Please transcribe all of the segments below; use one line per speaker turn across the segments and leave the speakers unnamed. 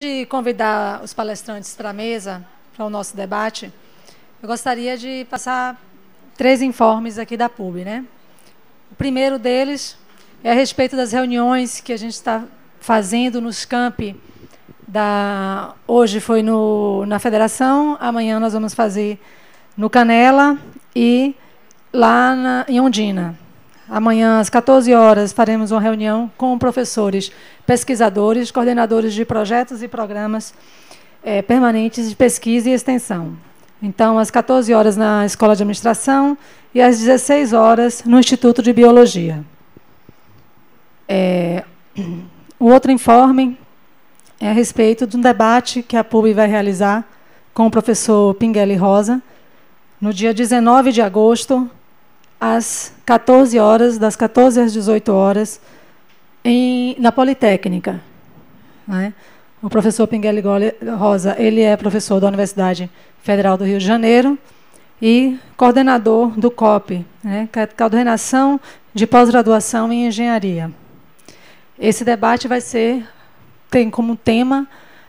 De convidar os palestrantes para a mesa, para o nosso debate, eu gostaria de passar 3 informes aqui da PUB, né? O primeiro deles é a respeito das reuniões que a gente está fazendo nos campi hoje foi na Federação, amanhã nós vamos fazer no Canela e lá em Ondina. Amanhã, às 14 horas, faremos uma reunião com professores, pesquisadores, coordenadores de projetos e programas permanentes de pesquisa e extensão. Então, às 14 horas na Escola de Administração e às 16 horas no Instituto de Biologia. O outro informe é a respeito de um debate que a PUB vai realizar com o professor Pinguelli Rosa, no dia 19 de agosto, às 14 horas, das 14 às 18 horas, na Politécnica. Né? O professor Pinguelli Rosa, ele é professor da Universidade Federal do Rio de Janeiro e coordenador do COP, né? Coordenação de Pós-Graduação em Engenharia. Esse debate tem como tema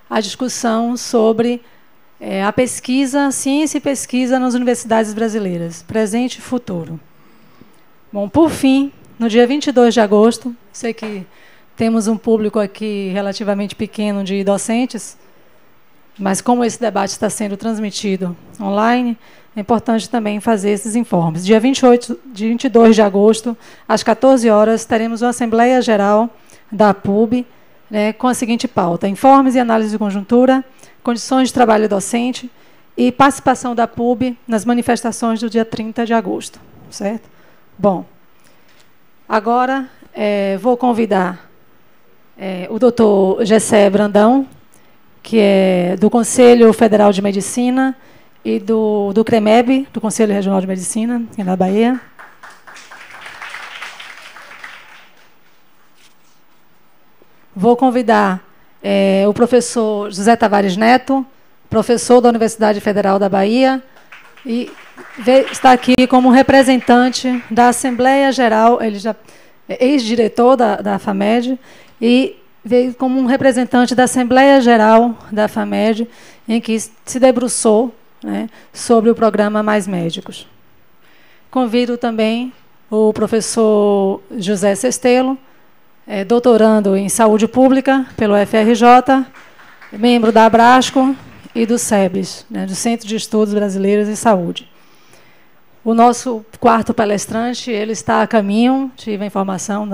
a discussão sobre a pesquisa, ciência e pesquisa nas universidades brasileiras, presente e futuro. Bom, por fim, no dia 22 de agosto, sei que temos um público aqui relativamente pequeno de docentes, mas como esse debate está sendo transmitido online, é importante também fazer esses informes. Dia 22 de agosto, às 14 horas, teremos uma Assembleia Geral da PUB, né, com a seguinte pauta: informes e análise de conjuntura, condições de trabalho docente e participação da PUB nas manifestações do dia 30 de agosto. Certo? Bom, agora vou convidar o doutor Gessé Brandão, que é do Conselho Federal de Medicina e do CREMEB, do Conselho Regional de Medicina, aqui na Bahia. Vou convidar o professor José Tavares Neto, professor da Universidade Federal da Bahia, e está aqui como representante da Assembleia Geral, ele já é ex-diretor da FAMED, e veio como um representante da Assembleia Geral da FAMED, em que se debruçou, né, sobre o programa Mais Médicos. Convido também o professor José Sestelo, doutorando em Saúde Pública pelo FRJ, membro da Abrasco e do SEBS, né, do Centro de Estudos Brasileiros em Saúde. O nosso quarto palestrante, ele está a caminho, tive a informação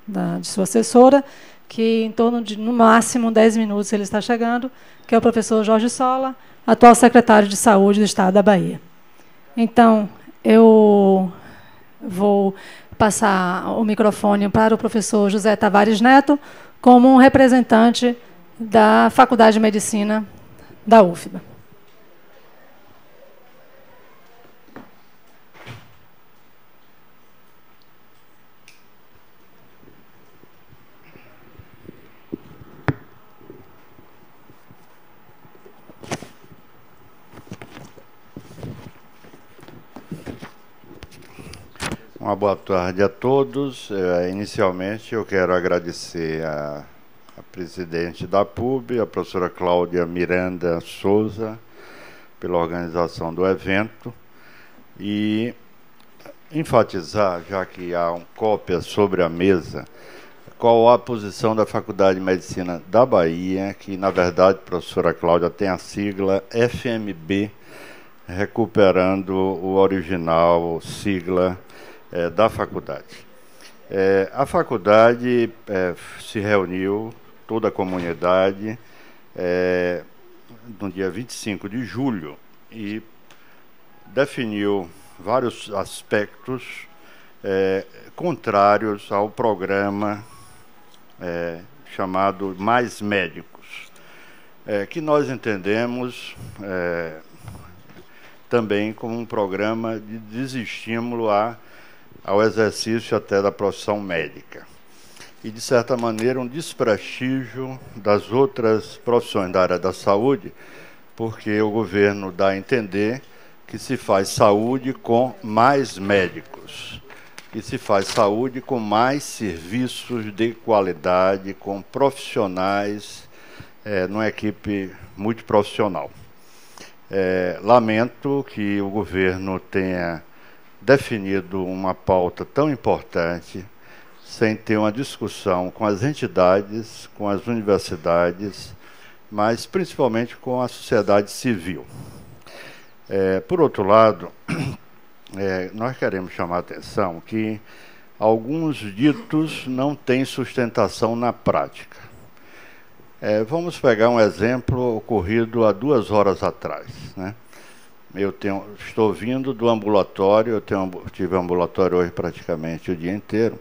de sua assessora, que em torno de, no máximo, 10 minutos ele está chegando, que é o professor Jorge Sola, atual secretário de Saúde do Estado da Bahia. Então, eu vou passar o microfone para o professor José Tavares Neto, como um representante da Faculdade de Medicina da UFBA.
Uma boa tarde a todos. Inicialmente, eu quero agradecer a presidente da PUB, a professora Cláudia Miranda Souza, pela organização do evento, e enfatizar, já que há cópia sobre a mesa, qual a posição da Faculdade de Medicina da Bahia, que, na verdade, a professora Cláudia tem a sigla FMB, recuperando o original sigla da faculdade. A faculdade se reuniu, toda a comunidade, no dia 25 de julho, e definiu vários aspectos contrários ao programa chamado Mais Médicos, que nós entendemos também como um programa de desestímulo ao exercício até da profissão médica. E, de certa maneira, um desprestígio das outras profissões da área da saúde, porque o governo dá a entender que se faz saúde com mais médicos, que se faz saúde com mais serviços de qualidade, com profissionais numa equipe muito profissional. Lamento que o governo tenha definido uma pauta tão importante sem ter uma discussão com as entidades, com as universidades, mas principalmente com a sociedade civil. Por outro lado, nós queremos chamar a atenção que alguns ditos não têm sustentação na prática. Vamos pegar um exemplo ocorrido há 2 horas atrás, né? Estou vindo do ambulatório, tive ambulatório hoje praticamente o dia inteiro.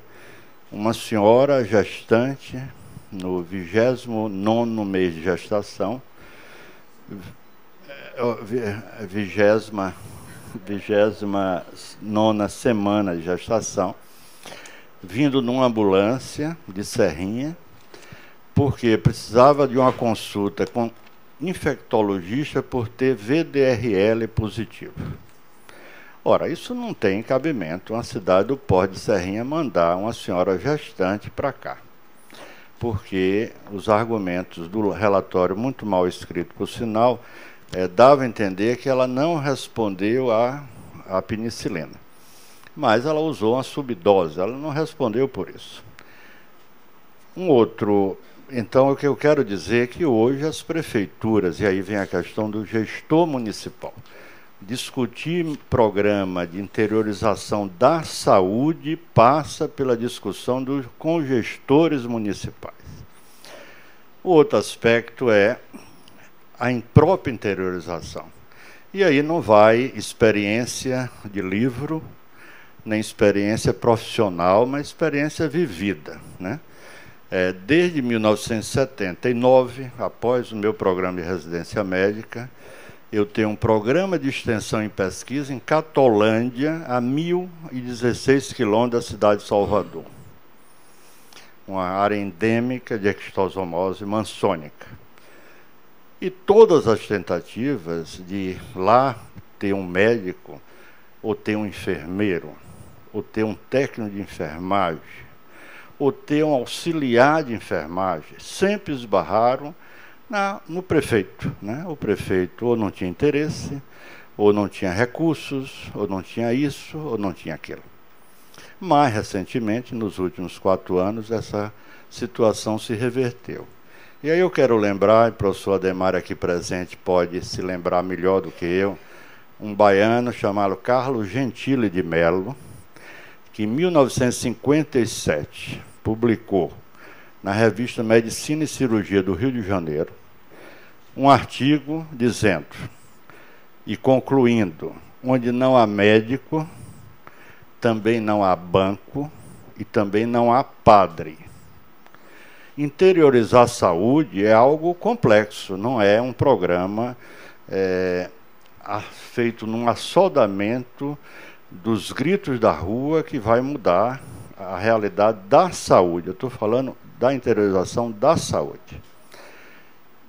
Uma senhora gestante, no 29º mês de gestação, 29ª semana de gestação, vindo numa ambulância de Serrinha, porque precisava de uma consulta com infectologista por ter VDRL positivo. Ora, isso não tem cabimento uma cidade do Porto de Serrinha mandar uma senhora gestante para cá, porque os argumentos do relatório, muito mal escrito por sinal, dava a entender que ela não respondeu à penicilina. Mas ela usou uma subdose, ela não respondeu por isso. Então, o que eu quero dizer é que hoje as prefeituras, e aí vem a questão do gestor municipal, discutir programa de interiorização da saúde passa pela discussão com gestores municipais. O outro aspecto é a imprópria interiorização. E aí não vai experiência de livro, nem experiência profissional, mas experiência vivida, né? Desde 1979, após o meu programa de residência médica, eu tenho um programa de extensão e pesquisa em Catolândia, a 1.016 quilômetros da cidade de Salvador. Uma área endêmica de ectosomose mansônica. E todas as tentativas de lá ter um médico, ou ter um enfermeiro, ou ter um técnico de enfermagem, ou ter um auxiliar de enfermagem, sempre esbarraram no prefeito, né? O prefeito ou não tinha interesse, ou não tinha recursos, ou não tinha isso, ou não tinha aquilo. Mais recentemente, nos últimos 4 anos, essa situação se reverteu. E aí eu quero lembrar, e o professor Ademar aqui presente pode se lembrar melhor do que eu, um baiano chamado Carlos Gentili de Mello, que em 1957 publicou na revista Medicina e Cirurgia do Rio de Janeiro um artigo dizendo, e concluindo, onde não há médico, também não há banco e também não há padre. Interiorizar a saúde é algo complexo, não é um programa feito num assodamento dos gritos da rua que vai mudar a realidade da saúde. Eu estou falando da interiorização da saúde.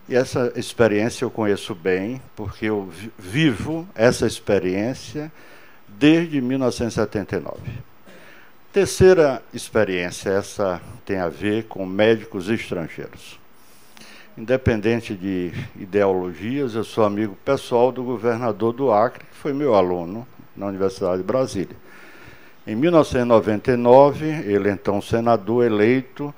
E essa experiência eu conheço bem, porque eu vivo essa experiência desde 1979. Terceira experiência, essa tem a ver com médicos estrangeiros. Independente de ideologias, eu sou amigo pessoal do governador do Acre, que foi meu aluno na Universidade de Brasília. Em 1999, ele, então senador eleito,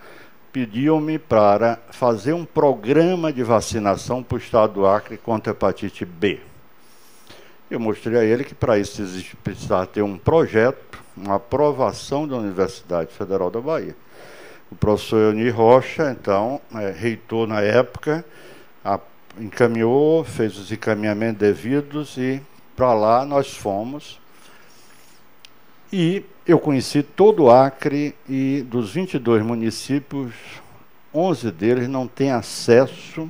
pediu-me para fazer um programa de vacinação para o estado do Acre contra a hepatite B. Eu mostrei a ele que para isso precisava ter um projeto, uma aprovação da Universidade Federal da Bahia. O professor Euni Rocha, então, reitor na época, encaminhou, fez os encaminhamentos devidos e para lá nós fomos. E eu conheci todo o Acre e dos 22 municípios, 11 deles não têm acesso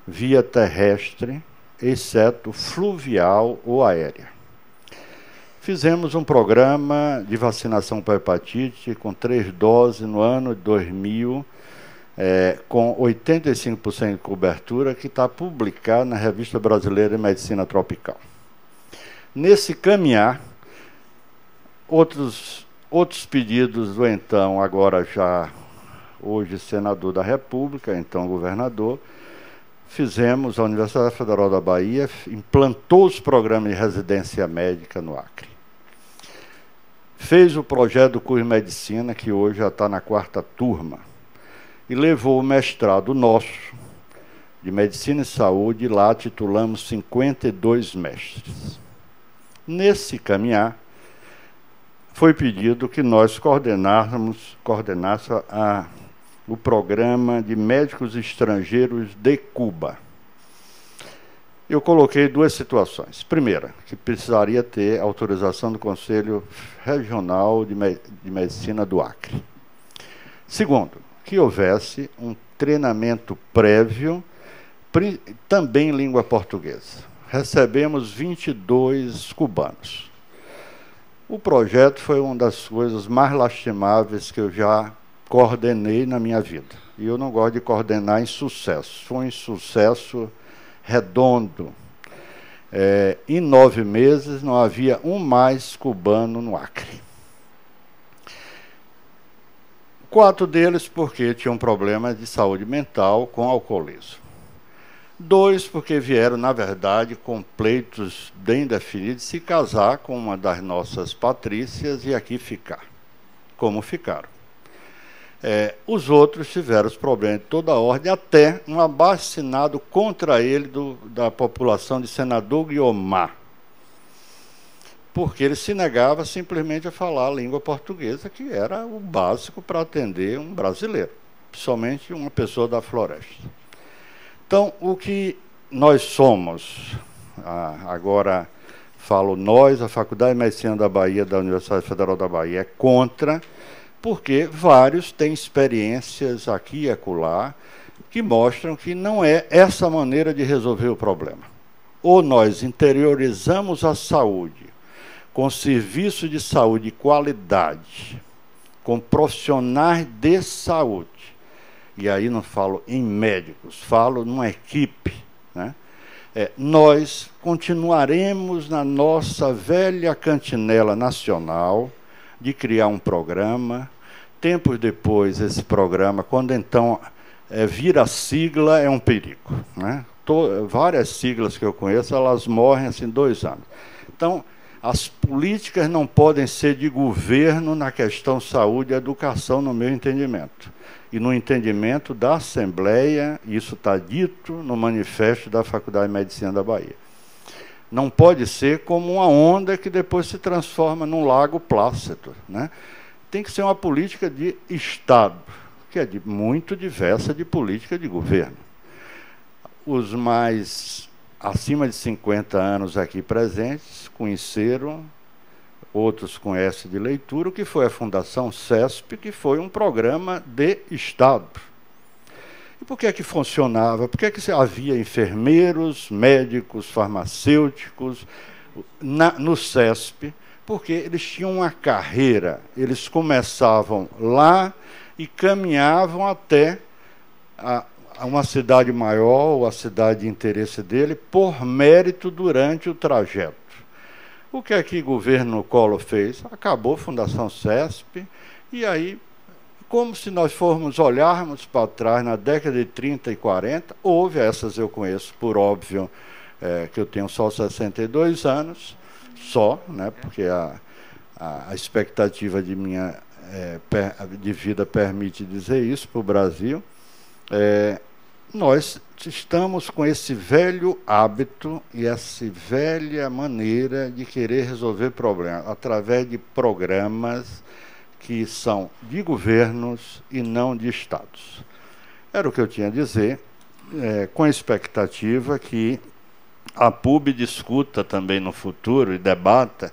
via terrestre, exceto fluvial ou aérea. Fizemos um programa de vacinação para hepatite com 3 doses no ano de 2000, com 85% de cobertura, que está publicado na Revista Brasileira de Medicina Tropical. Nesse caminhar, outros pedidos do então, agora já hoje senador da República, então governador, a Universidade Federal da Bahia implantou os programas de residência médica no Acre. Fez o projeto do curso de medicina, que hoje já está na 4ª turma, e levou o mestrado nosso, de medicina e saúde, e lá titulamos 52 mestres. Nesse caminhar, foi pedido que nós coordenássemos o programa de médicos estrangeiros de Cuba. Eu coloquei 2 situações. Primeira, que precisaria ter autorização do Conselho Regional de Medicina do Acre. Segundo, que houvesse um treinamento prévio, também em língua portuguesa. Recebemos 22 cubanos. O projeto foi uma das coisas mais lastimáveis que eu já coordenei na minha vida. E eu não gosto de coordenar insucesso. Foi um insucesso redondo. Em 9 meses não havia um mais cubano no Acre. 4 deles porque tinham problema de saúde mental com alcoolismo. 2 porque vieram, na verdade, com pleitos bem definidos, se casar com uma das nossas patrícias e aqui ficar, como ficaram. Os outros tiveram os problemas de toda a ordem, até um abaixo-assinado contra ele da população de Senador Guiomar, porque ele se negava simplesmente a falar a língua portuguesa, que era o básico para atender um brasileiro, principalmente uma pessoa da floresta. Então, o que nós somos, agora falo nós, a Faculdade de Medicina da Bahia, da Universidade Federal da Bahia, é contra, porque vários têm experiências aqui e acolá que mostram que não é essa maneira de resolver o problema. Ou nós interiorizamos a saúde com serviço de saúde de qualidade, com profissionais de saúde, e aí não falo em médicos, falo numa equipe, né? Nós continuaremos na nossa velha cantinela nacional de criar um programa. Tempos depois, esse programa, quando então vira sigla, é um perigo, né? Várias siglas que eu conheço, elas morrem assim em 2 anos. Então, as políticas não podem ser de governo na questão saúde e educação, no meu entendimento. E no entendimento da Assembleia, isso está dito no manifesto da Faculdade de Medicina da Bahia. Não pode ser como uma onda que depois se transforma num lago plácido, né? Tem que ser uma política de Estado, que é muito diversa de política de governo. Os mais acima de 50 anos aqui presentes conheceram, outros conhecem de leitura, o que foi a Fundação CESP, que foi um programa de Estado. E por que é que funcionava? Por que é que havia enfermeiros, médicos, farmacêuticos no CESP? Porque eles tinham uma carreira, eles começavam lá e caminhavam até uma cidade maior, ou a cidade de interesse dele, por mérito durante o trajeto. O que é que o governo Collor fez? Acabou a Fundação CESP, e aí, como se nós formos olharmos para trás, na década de 30 e 40, houve essas, eu conheço, por óbvio, que eu tenho só 62 anos, né, porque a expectativa de vida permite dizer isso para o Brasil. Nós estamos com esse velho hábito e essa velha maneira de querer resolver problemas através de programas que são de governos e não de estados. Era o que eu tinha a dizer, com a expectativa que a PUB discuta também no futuro e debata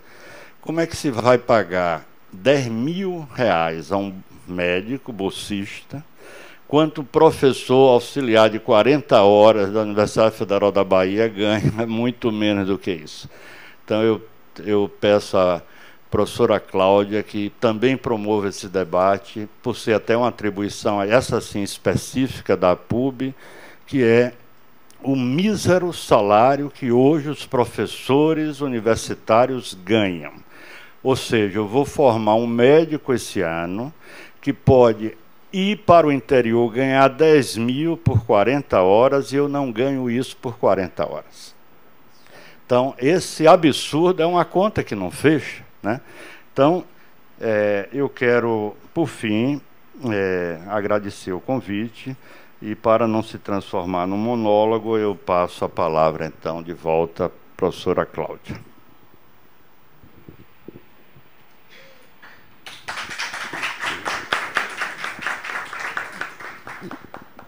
como é que se vai pagar R$10.000 a um médico bolsista, quanto o professor auxiliar de 40 horas da Universidade Federal da Bahia ganha muito menos do que isso. Então eu peço à professora Cláudia que também promova esse debate, por ser até uma atribuição, essa sim específica da PUB, que é o mísero salário que hoje os professores universitários ganham. Ou seja, eu vou formar um médico esse ano que pode ir para o interior ganhar 10 mil por 40 horas e eu não ganho isso por 40 horas. Então, esse absurdo é uma conta que não fecha, né? Então, eu quero, por fim, agradecer o convite e, para não se transformar num monólogo, eu passo a palavra, então, de volta à professora Cláudia.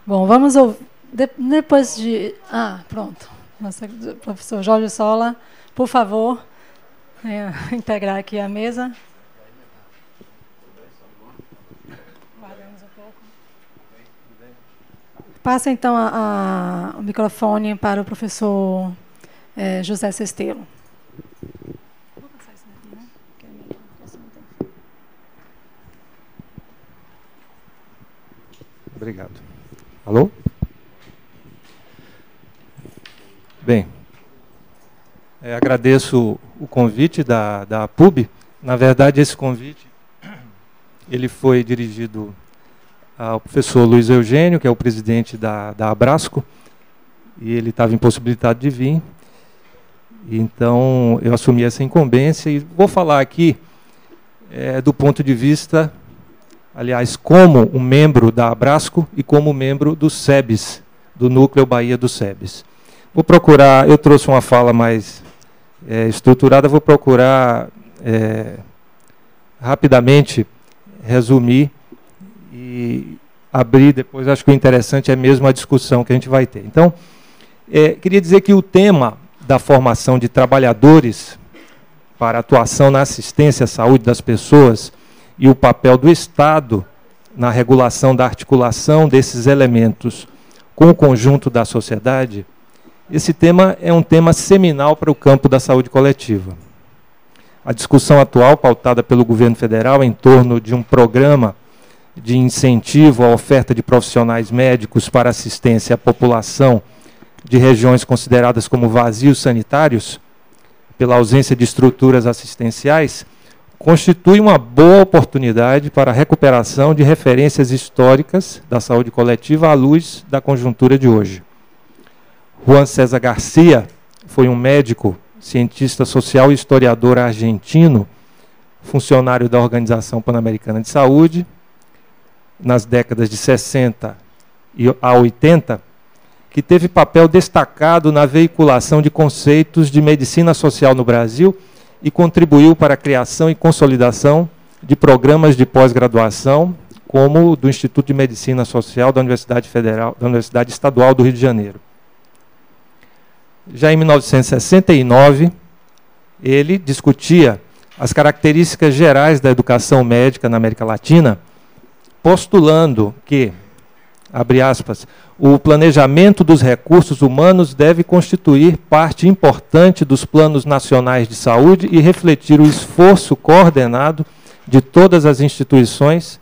Bom, vamos ouvir. Depois de... pronto. Nossa, professor Jorge Sola, por favor, integrar aqui a mesa. Guardamos um pouco. Passa, então, o microfone para o professor José Sestelo. Vou passar isso daqui, né? Que é melhor, assim não tem.
Obrigado. Alô? Bem, agradeço o convite da PUB. Na verdade, esse convite ele foi dirigido ao professor Luiz Eugênio, que é o presidente da Abrasco, e ele estava impossibilitado de vir. Então, eu assumi essa incumbência e vou falar aqui do ponto de vista, aliás, como um membro da Abrasco e como membro do SEBS, do Núcleo Bahia do SEBS. Vou procurar, eu trouxe uma fala mais estruturada, vou procurar rapidamente resumir e abrir depois. Acho que o interessante é mesmo a discussão que a gente vai ter. Então, queria dizer que o tema da formação de trabalhadores para atuação na assistência à saúde das pessoas e o papel do Estado na regulação da articulação desses elementos com o conjunto da sociedade, esse tema é um tema seminal para o campo da saúde coletiva. A discussão atual, pautada pelo governo federal em torno de um programa de incentivo à oferta de profissionais médicos para assistência à população de regiões consideradas como vazios sanitários, pela ausência de estruturas assistenciais, constitui uma boa oportunidade para a recuperação de referências históricas da saúde coletiva à luz da conjuntura de hoje. Juan César Garcia foi um médico, cientista social e historiador argentino, funcionário da Organização Pan-Americana de Saúde, nas décadas de 60 a 80, que teve papel destacado na veiculação de conceitos de medicina social no Brasil e contribuiu para a criação e consolidação de programas de pós-graduação, como o do Instituto de Medicina Social da Universidade Estadual do Rio de Janeiro. Já em 1969, ele discutia as características gerais da educação médica na América Latina, postulando que, abre aspas, o planejamento dos recursos humanos deve constituir parte importante dos planos nacionais de saúde e refletir o esforço coordenado de todas as instituições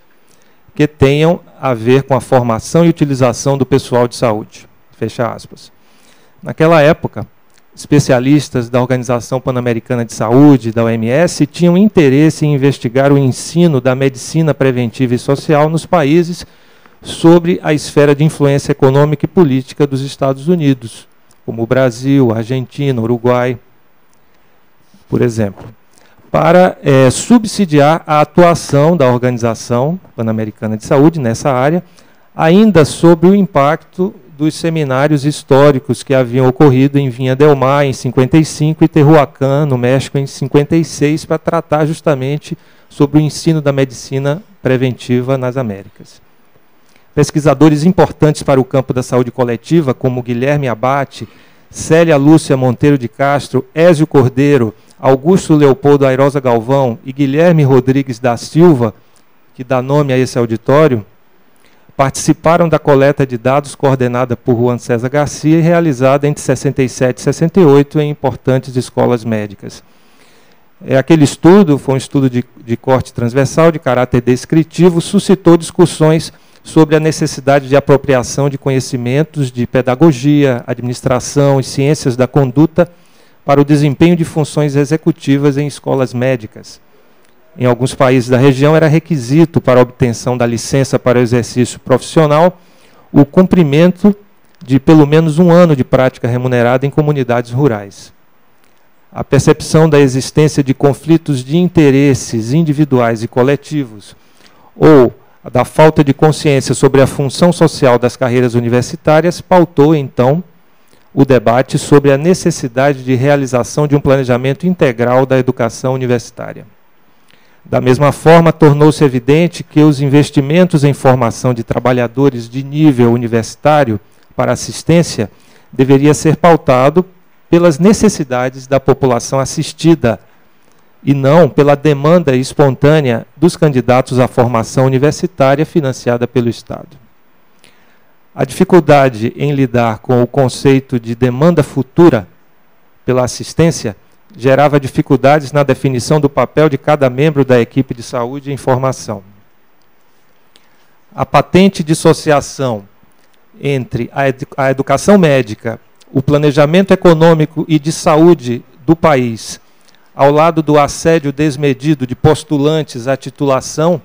que tenham a ver com a formação e utilização do pessoal de saúde. Fecha aspas. Naquela época, especialistas da Organização Pan-Americana de Saúde, da OMS, tinham interesse em investigar o ensino da medicina preventiva e social nos países sobre a esfera de influência econômica e política dos Estados Unidos, como o Brasil, Argentina, Uruguai, por exemplo, para subsidiar a atuação da Organização Pan-Americana de Saúde nessa área, ainda sob o impacto dos seminários históricos que haviam ocorrido em Viña del Mar em 55 e Tehuacán, no México, em 56, para tratar justamente sobre o ensino da medicina preventiva nas Américas. Pesquisadores importantes para o campo da saúde coletiva, como Guilherme Abate, Célia Lúcia Monteiro de Castro, Ézio Cordeiro, Augusto Leopoldo Airosa Galvão e Guilherme Rodrigues da Silva, que dá nome a esse auditório, participaram da coleta de dados coordenada por Juan César Garcia e realizada entre 67 e 68 em importantes escolas médicas. Aquele estudo foi um estudo de corte transversal, de caráter descritivo, suscitou discussões sobre a necessidade de apropriação de conhecimentos de pedagogia, administração e ciências da conduta para o desempenho de funções executivas em escolas médicas. em alguns países da região, era requisito para a obtenção da licença para o exercício profissional o cumprimento de pelo menos 1 ano de prática remunerada em comunidades rurais. A percepção da existência de conflitos de interesses individuais e coletivos, ou da falta de consciência sobre a função social das carreiras universitárias, pautou, então, o debate sobre a necessidade de realização de um planejamento integral da educação universitária. Da mesma forma, tornou-se evidente que os investimentos em formação de trabalhadores de nível universitário para assistência deveria ser pautado pelas necessidades da população assistida e não pela demanda espontânea dos candidatos à formação universitária financiada pelo Estado. A dificuldade em lidar com o conceito de demanda futura pela assistência gerava dificuldades na definição do papel de cada membro da equipe de saúde em formação. A patente dissociação entre a educação médica, o planejamento econômico e de saúde do país, ao lado do assédio desmedido de postulantes à titulação,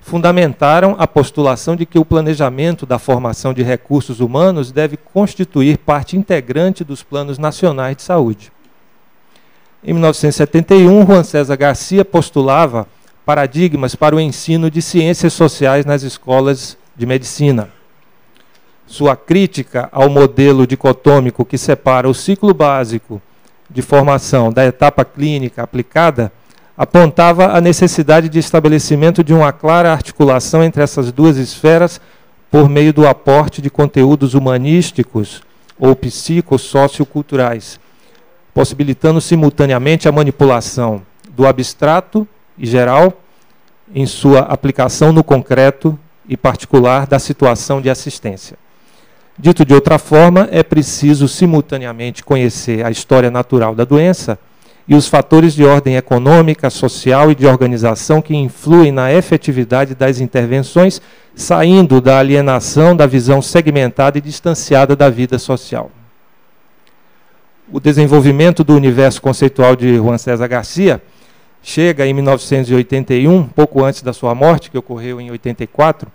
fundamentaram a postulação de que o planejamento da formação de recursos humanos deve constituir parte integrante dos planos nacionais de saúde. Em 1971, Juan César Garcia postulava paradigmas para o ensino de ciências sociais nas escolas de medicina. Sua crítica ao modelo dicotômico que separa o ciclo básico de formação da etapa clínica aplicada apontava a necessidade de estabelecimento de uma clara articulação entre essas duas esferas por meio do aporte de conteúdos humanísticos ou psicossocioculturais, possibilitando simultaneamente a manipulação do abstrato e geral em sua aplicação no concreto e particular da situação de assistência. Dito de outra forma, é preciso simultaneamente conhecer a história natural da doença e os fatores de ordem econômica, social e de organização que influem na efetividade das intervenções, saindo da alienação da visão segmentada e distanciada da vida social. O desenvolvimento do universo conceitual de Juan César Garcia chega em 1981, pouco antes da sua morte, que ocorreu em 84,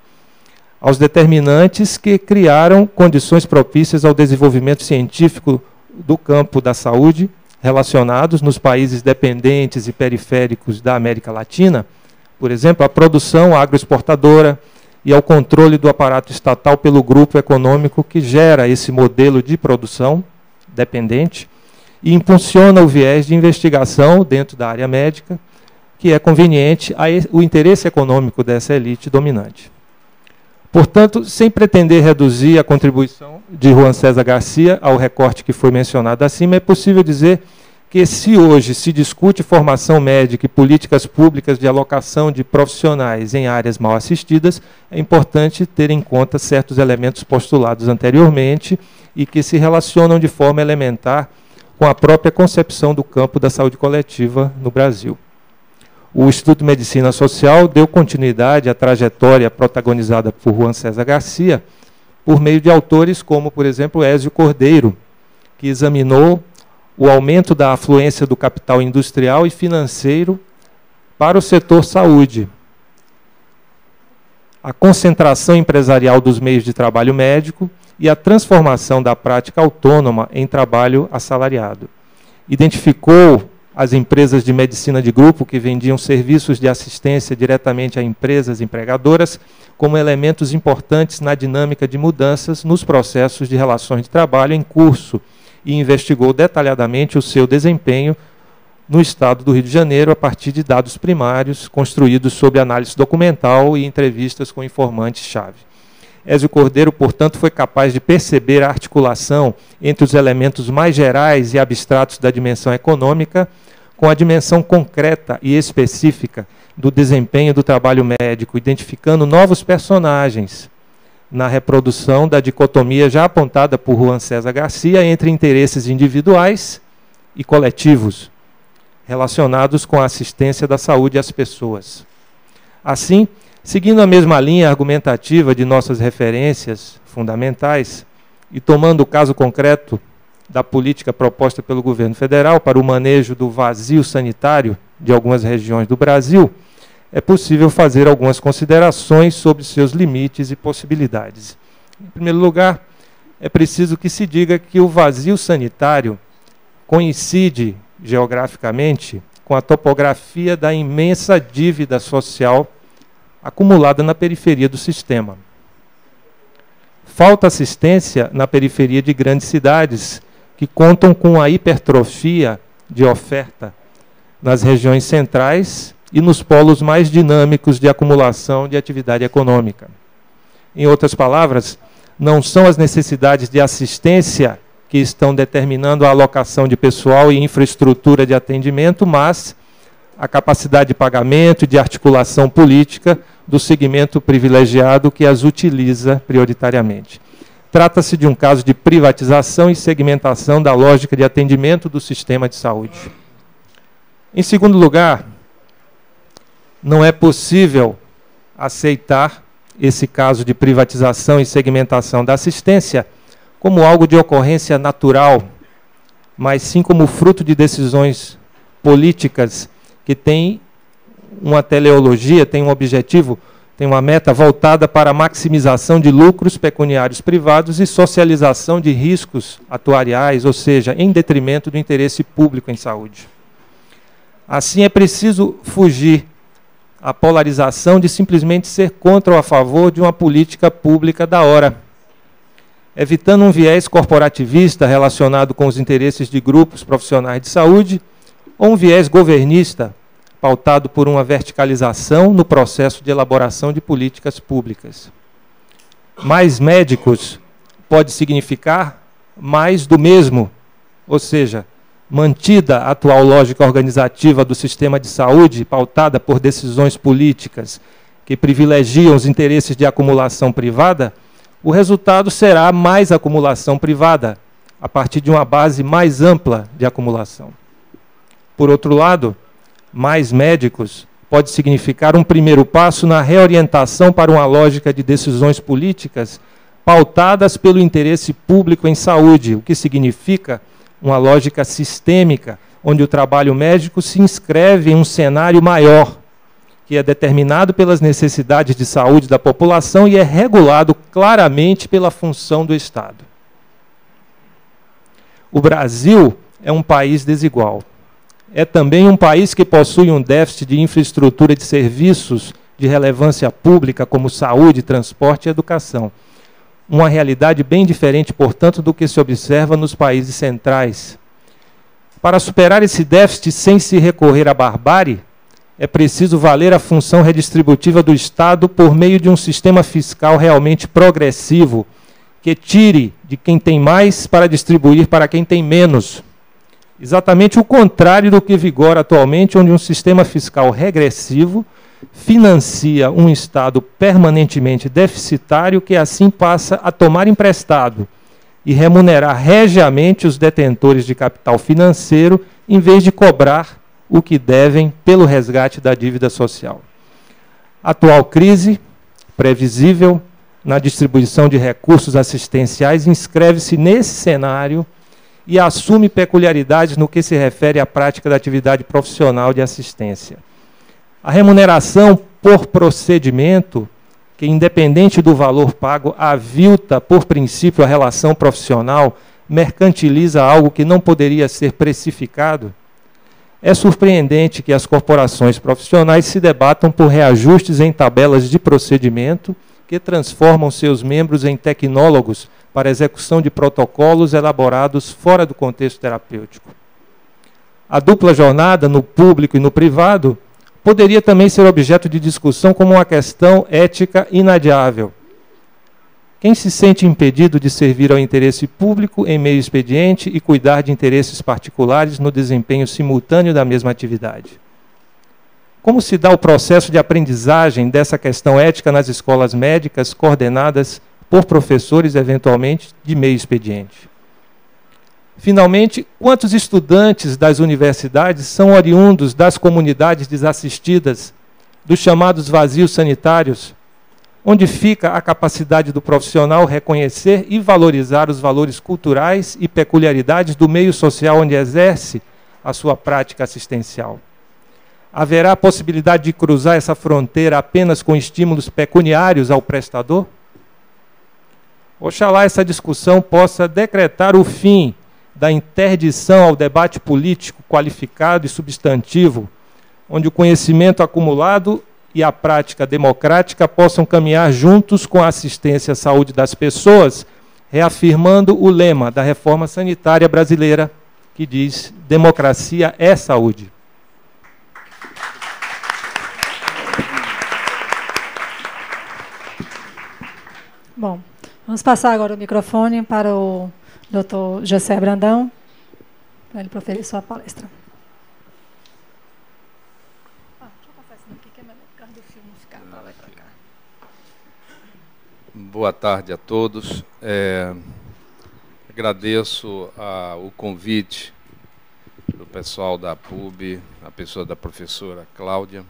aos determinantes que criaram condições propícias ao desenvolvimento científico do campo da saúde, relacionados nos países dependentes e periféricos da América Latina, por exemplo, à produção agroexportadora e ao controle do aparato estatal pelo grupo econômico que gera esse modelo de produção dependente e impulsiona o viés de investigação dentro da área médica, que é conveniente ao interesse econômico dessa elite dominante. Portanto, sem pretender reduzir a contribuição de Juan César Garcia ao recorte que foi mencionado acima, é possível dizer que, se hoje se discute formação médica e políticas públicas de alocação de profissionais em áreas mal assistidas, é importante ter em conta certos elementos postulados anteriormente e que se relacionam de forma elementar com a própria concepção do campo da saúde coletiva no Brasil. O Instituto de Medicina Social deu continuidade à trajetória protagonizada por Juan César Garcia por meio de autores como, por exemplo, Ézio Cordeiro, que examinou o aumento da afluência do capital industrial e financeiro para o setor saúde, a concentração empresarial dos meios de trabalho médico e a transformação da prática autônoma em trabalho assalariado. Identificou as empresas de medicina de grupo que vendiam serviços de assistência diretamente a empresas empregadoras como elementos importantes na dinâmica de mudanças nos processos de relações de trabalho em curso e investigou detalhadamente o seu desempenho no estado do Rio de Janeiro a partir de dados primários construídos sob análise documental e entrevistas com informantes-chave. Ézio Cordeiro, portanto, foi capaz de perceber a articulação entre os elementos mais gerais e abstratos da dimensão econômica com a dimensão concreta e específica do desempenho do trabalho médico, identificando novos personagens na reprodução da dicotomia já apontada por Juan César Garcia entre interesses individuais e coletivos, relacionados com a assistência da saúde às pessoas. Assim, seguindo a mesma linha argumentativa de nossas referências fundamentais e tomando o caso concreto da política proposta pelo governo federal para o manejo do vazio sanitário de algumas regiões do Brasil, é possível fazer algumas considerações sobre seus limites e possibilidades. Em primeiro lugar, é preciso que se diga que o vazio sanitário coincide geograficamente com a topografia da imensa dívida social acumulada na periferia do sistema. Falta assistência na periferia de grandes cidades, que contam com a hipertrofia de oferta nas regiões centrais e nos polos mais dinâmicos de acumulação de atividade econômica. Em outras palavras, não são as necessidades de assistência que estão determinando a alocação de pessoal e infraestrutura de atendimento, mas a capacidade de pagamento e de articulação política do segmento privilegiado que as utiliza prioritariamente. Trata-se de um caso de privatização e segmentação da lógica de atendimento do sistema de saúde. Em segundo lugar, não é possível aceitar esse caso de privatização e segmentação da assistência como algo de ocorrência natural, mas sim como fruto de decisões políticas que têm uma teleologia, têm um objetivo, têm uma meta voltada para a maximização de lucros pecuniários privados e socialização de riscos atuariais, ou seja, em detrimento do interesse público em saúde. Assim, é preciso fugir à polarização de simplesmente ser contra ou a favor de uma política pública da hora, evitando um viés corporativista relacionado com os interesses de grupos profissionais de saúde ou um viés governista pautado por uma verticalização no processo de elaboração de políticas públicas. Mais médicos pode significar mais do mesmo, ou seja, mantida a atual lógica organizativa do sistema de saúde, pautada por decisões políticas que privilegiam os interesses de acumulação privada, o resultado será mais acumulação privada, a partir de uma base mais ampla de acumulação. Por outro lado, mais médicos pode significar um primeiro passo na reorientação para uma lógica de decisões políticas pautadas pelo interesse público em saúde, o que significa uma lógica sistêmica, onde o trabalho médico se inscreve em um cenário maior, que é determinado pelas necessidades de saúde da população e é regulado claramente pela função do Estado. O Brasil é um país desigual. É também um país que possui um déficit de infraestrutura de serviços de relevância pública, como saúde, transporte e educação. Uma realidade bem diferente, portanto, do que se observa nos países centrais. Para superar esse déficit sem se recorrer à barbárie, é preciso valer a função redistributiva do Estado por meio de um sistema fiscal realmente progressivo, que tire de quem tem mais para distribuir para quem tem menos. Exatamente o contrário do que vigora atualmente, onde um sistema fiscal regressivo financia um Estado permanentemente deficitário que assim passa a tomar emprestado e remunerar regiamente os detentores de capital financeiro, em vez de cobrar o que devem pelo resgate da dívida social. A atual crise, previsível na distribuição de recursos assistenciais, inscreve-se nesse cenário e assume peculiaridades no que se refere à prática da atividade profissional de assistência. A remuneração por procedimento, que independente do valor pago, avilta por princípio a relação profissional, mercantiliza algo que não poderia ser precificado. É surpreendente que as corporações profissionais se debatam por reajustes em tabelas de procedimento que transformam seus membros em tecnólogos para execução de protocolos elaborados fora do contexto terapêutico. A dupla jornada, no público e no privado, poderia também ser objeto de discussão como uma questão ética inadiável. Quem se sente impedido de servir ao interesse público em meio expediente e cuidar de interesses particulares no desempenho simultâneo da mesma atividade? Como se dá o processo de aprendizagem dessa questão ética nas escolas médicas coordenadas por professores, eventualmente, de meio expediente? Finalmente, quantos estudantes das universidades são oriundos das comunidades desassistidas, dos chamados vazios sanitários, Onde fica a capacidade do profissional reconhecer e valorizar os valores culturais e peculiaridades do meio social onde exerce a sua prática assistencial? Haverá a possibilidade de cruzar essa fronteira apenas com estímulos pecuniários ao prestador? Oxalá essa discussão possa decretar o fim da interdição ao debate político qualificado e substantivo, onde o conhecimento acumulado e a prática democrática possam caminhar juntos com a assistência à saúde das pessoas, reafirmando o lema da reforma sanitária brasileira, que diz: democracia é saúde.
Bom, vamos passar agora o microfone para o Dr. Gessé Brandão, para ele proferir sua palestra. Deixa eu passar isso daqui, que é melhor por causa do filme ficar para lá e para cá.
Boa tarde a todos. Agradeço o convite do pessoal da PUB, a pessoa da professora Cláudia,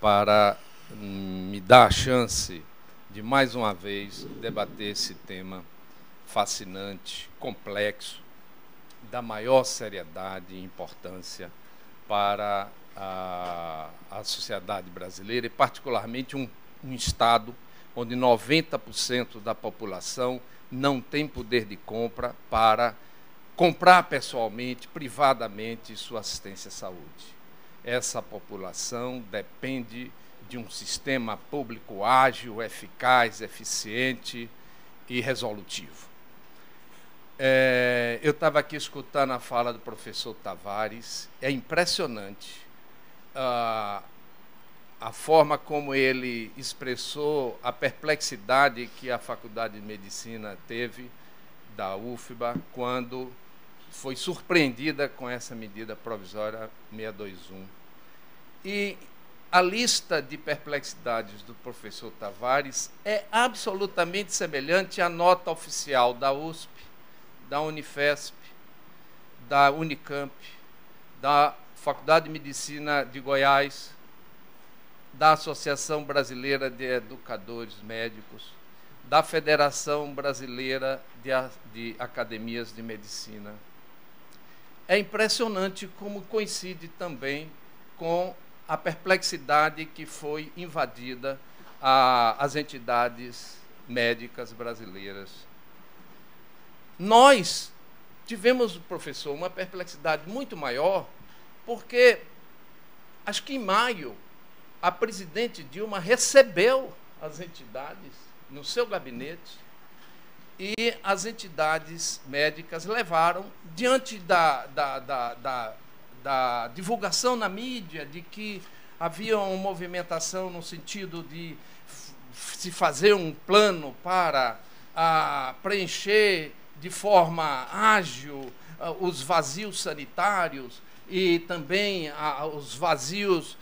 para me dar a chance de, mais uma vez, debater esse tema fascinante, complexo, da maior seriedade e importância para a sociedade brasileira e, particularmente, um Estado onde 90% da população não tem poder de compra para comprar pessoalmente, privadamente, sua assistência à saúde. Essa população depende de um sistema público ágil, eficaz, eficiente e resolutivo. Eu estava aqui escutando a fala do professor Tavares. É impressionante a forma como ele expressou a perplexidade que a Faculdade de Medicina teve da UFBA quando foi surpreendida com essa medida provisória 621. E a lista de perplexidades do professor Tavares é absolutamente semelhante à nota oficial da USP, da Unifesp, da Unicamp, da Faculdade de Medicina de Goiás, da Associação Brasileira de Educadores Médicos, da Federação Brasileira de Academias de Medicina. É impressionante como coincide também com a perplexidade que foi invadida às entidades médicas brasileiras. Nós tivemos, professor, uma perplexidade muito maior, porque, acho que em maio, a presidente Dilma recebeu as entidades no seu gabinete e as entidades médicas levaram, diante da divulgação na mídia de que havia uma movimentação no sentido de se fazer um plano para preencher de forma ágil os vazios sanitários e também os vazios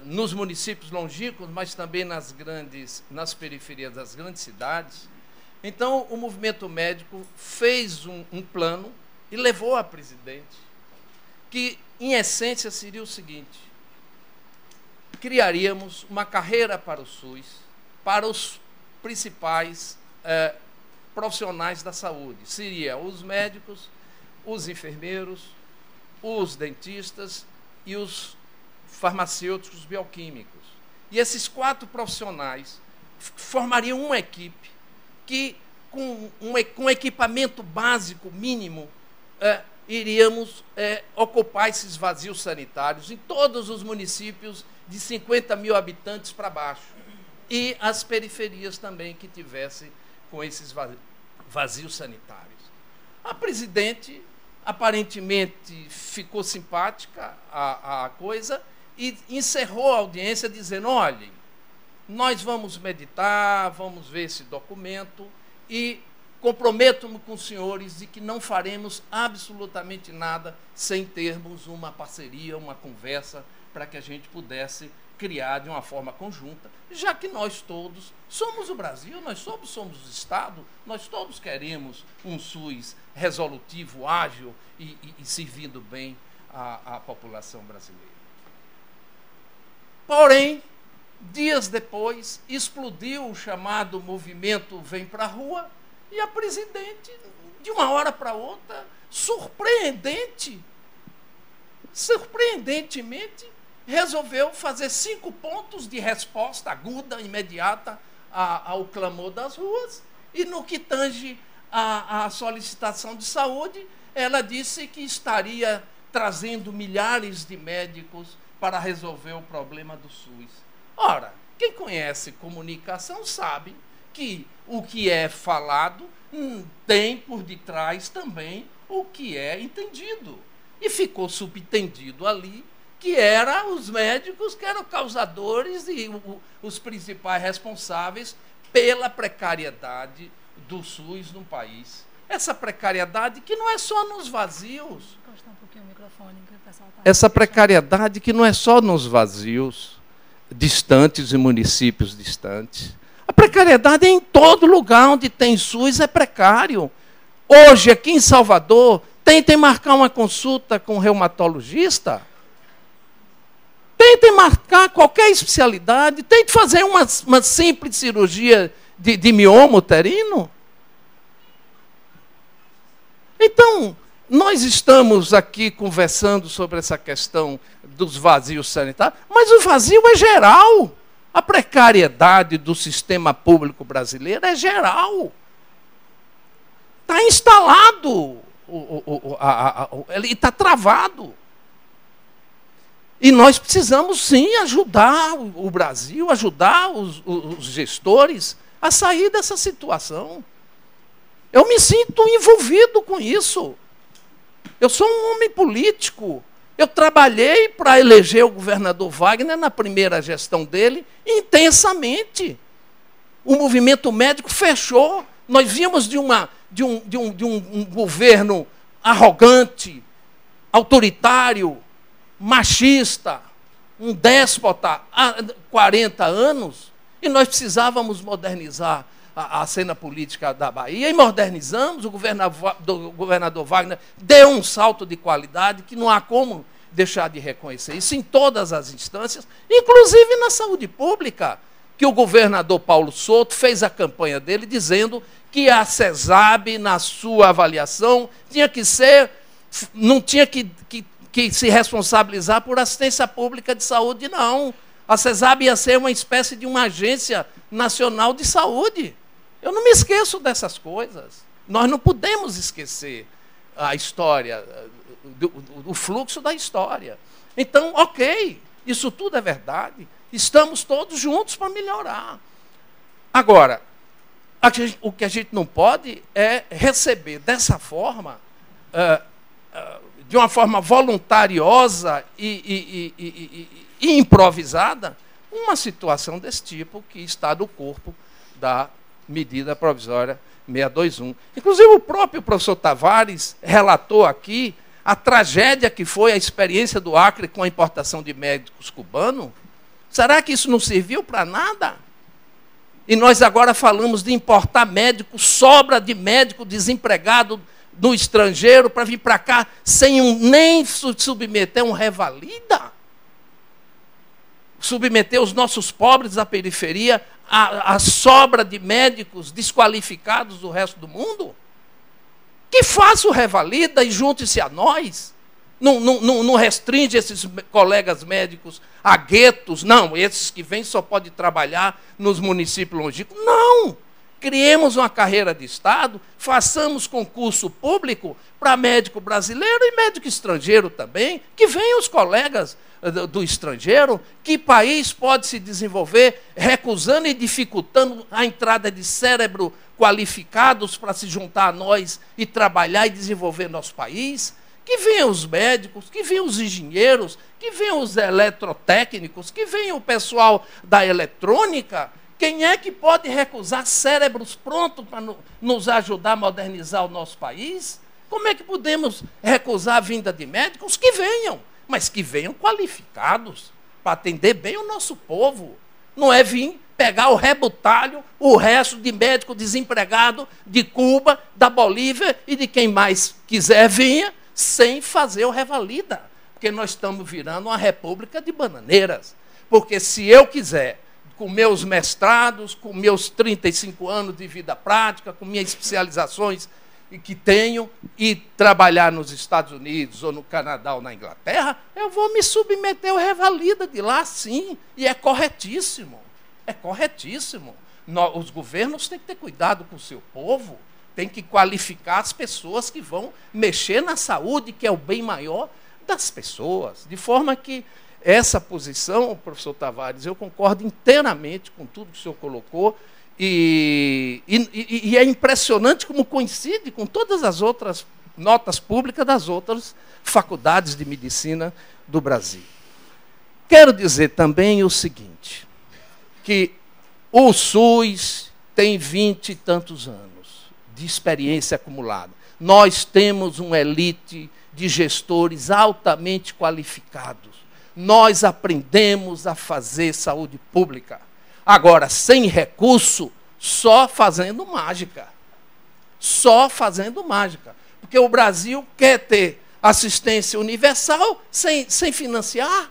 nos municípios longínquos, mas também nas periferias das grandes cidades. Então, o movimento médico fez um plano e levou a presidente, que, em essência, seria o seguinte: criaríamos uma carreira para o SUS, para os principais profissionais da saúde. Seria os médicos, os enfermeiros, os dentistas e os farmacêuticos bioquímicos. E esses 4 profissionais formariam uma equipe que, com um equipamento básico mínimo, iríamos ocupar esses vazios sanitários em todos os municípios de 50 mil habitantes para baixo, e as periferias também que tivessem com esses vazios sanitários. A presidente aparentemente ficou simpática à coisa e encerrou a audiência dizendo: olhem, nós vamos meditar, vamos ver esse documento e comprometo-me com os senhores de que não faremos absolutamente nada sem termos uma parceria, uma conversa, para que a gente pudesse criar de uma forma conjunta, já que nós todos somos o Brasil, nós somos o Estado, nós todos queremos um SUS resolutivo, ágil e servindo bem à população brasileira. Porém, Dias depois, explodiu o chamado movimento Vem para a Rua, e a presidente, de uma hora para outra, surpreendentemente, resolveu fazer 5 pontos de resposta aguda, imediata, ao clamor das ruas, e no que tange à solicitação de saúde, ela disse que estaria trazendo milhares de médicos para resolver o problema do SUS. Ora, quem conhece comunicação sabe que o que é falado tem por detrás também o que é entendido. E ficou subentendido ali que eram os médicos que eram causadores e os principais responsáveis pela precariedade do SUS no país. Essa precariedade que não é só nos vazios. Essa precariedade que não é só nos vazios, distantes e municípios distantes. A precariedade é em todo lugar onde tem SUS, é precário. Hoje, aqui em Salvador, tentem marcar uma consulta com um reumatologista. Tentem marcar qualquer especialidade. Tentem fazer uma simples cirurgia de mioma uterino. Então, nós estamos aqui conversando sobre essa questão dos vazios sanitários, mas o vazio é geral. A precariedade do sistema público brasileiro é geral. Está instalado, ele está travado. E nós precisamos, sim, ajudar o Brasil, ajudar os gestores a sair dessa situação. Eu me sinto envolvido com isso. Eu sou um homem político. Eu trabalhei para eleger o governador Wagner na primeira gestão dele intensamente. O movimento médico fechou. Nós vimos de um governo arrogante, autoritário, machista, um déspota há 40 anos, e nós precisávamos modernizar a cena política da Bahia, e modernizamos. O governador Wagner deu um salto de qualidade que não há como deixar de reconhecer isso em todas as instâncias, inclusive na saúde pública, que o governador Paulo Souto fez a campanha dele dizendo que a CESAB, na sua avaliação, não tinha que se responsabilizar por assistência pública de saúde, não. A CESAB ia ser uma espécie de uma agência nacional de saúde. Eu não me esqueço dessas coisas. Nós não podemos esquecer a história, o fluxo da história. Então, ok, isso tudo é verdade. Estamos todos juntos para melhorar. Agora, o que a gente não pode é receber dessa forma, de uma forma voluntariosa e improvisada, uma situação desse tipo que está no corpo da medida provisória 621. Inclusive, o próprio professor Tavares relatou aqui a tragédia que foi a experiência do Acre com a importação de médicos cubanos. Será que isso não serviu para nada? E nós agora falamos de importar médicos, sobra de médico desempregado no estrangeiro para vir para cá sem nem submeter um revalida? Submeter os nossos pobres da periferia à sobra de médicos desqualificados do resto do mundo? Que faça o revalida e junte-se a nós. Não restringe esses colegas médicos a guetos. Não, esses que vêm só podem trabalhar nos municípios longínquos. Não! Criemos uma carreira de Estado, façamos concurso público para médico brasileiro e médico estrangeiro também, que venham os colegas do estrangeiro. Que país pode se desenvolver recusando e dificultando a entrada de cérebro qualificados para se juntar a nós e trabalhar e desenvolver nosso país? Que venham os médicos, que venham os engenheiros, que venham os eletrotécnicos, que venham o pessoal da eletrônica. Quem é que pode recusar cérebros prontos para nos ajudar a modernizar o nosso país? Como é que podemos recusar a vinda de médicos? Que venham, mas que venham qualificados para atender bem o nosso povo. Não é vir pegar o rebutalho, o resto de médico desempregado de Cuba, da Bolívia e de quem mais quiser venha, sem fazer o revalida. Porque nós estamos virando uma república de bananeiras. Porque se eu quiser com meus mestrados, com meus 35 anos de vida prática, com minhas especializações que tenho, e trabalhar nos Estados Unidos, ou no Canadá, ou na Inglaterra, eu vou me submeter ao revalida de lá, sim. E é corretíssimo. É corretíssimo. Os governos têm que ter cuidado com o seu povo, têm que qualificar as pessoas que vão mexer na saúde, que é o bem maior das pessoas. De forma que essa posição, professor Tavares, eu concordo inteiramente com tudo que o senhor colocou, e é impressionante como coincide com todas as outras notas públicas das outras faculdades de medicina do Brasil. Quero dizer também o seguinte, que o SUS tem 20 e tantos anos de experiência acumulada. Nós temos uma elite de gestores altamente qualificados. Nós aprendemos a fazer saúde pública. Agora, sem recurso, só fazendo mágica. Só fazendo mágica. Porque o Brasil quer ter assistência universal sem financiar.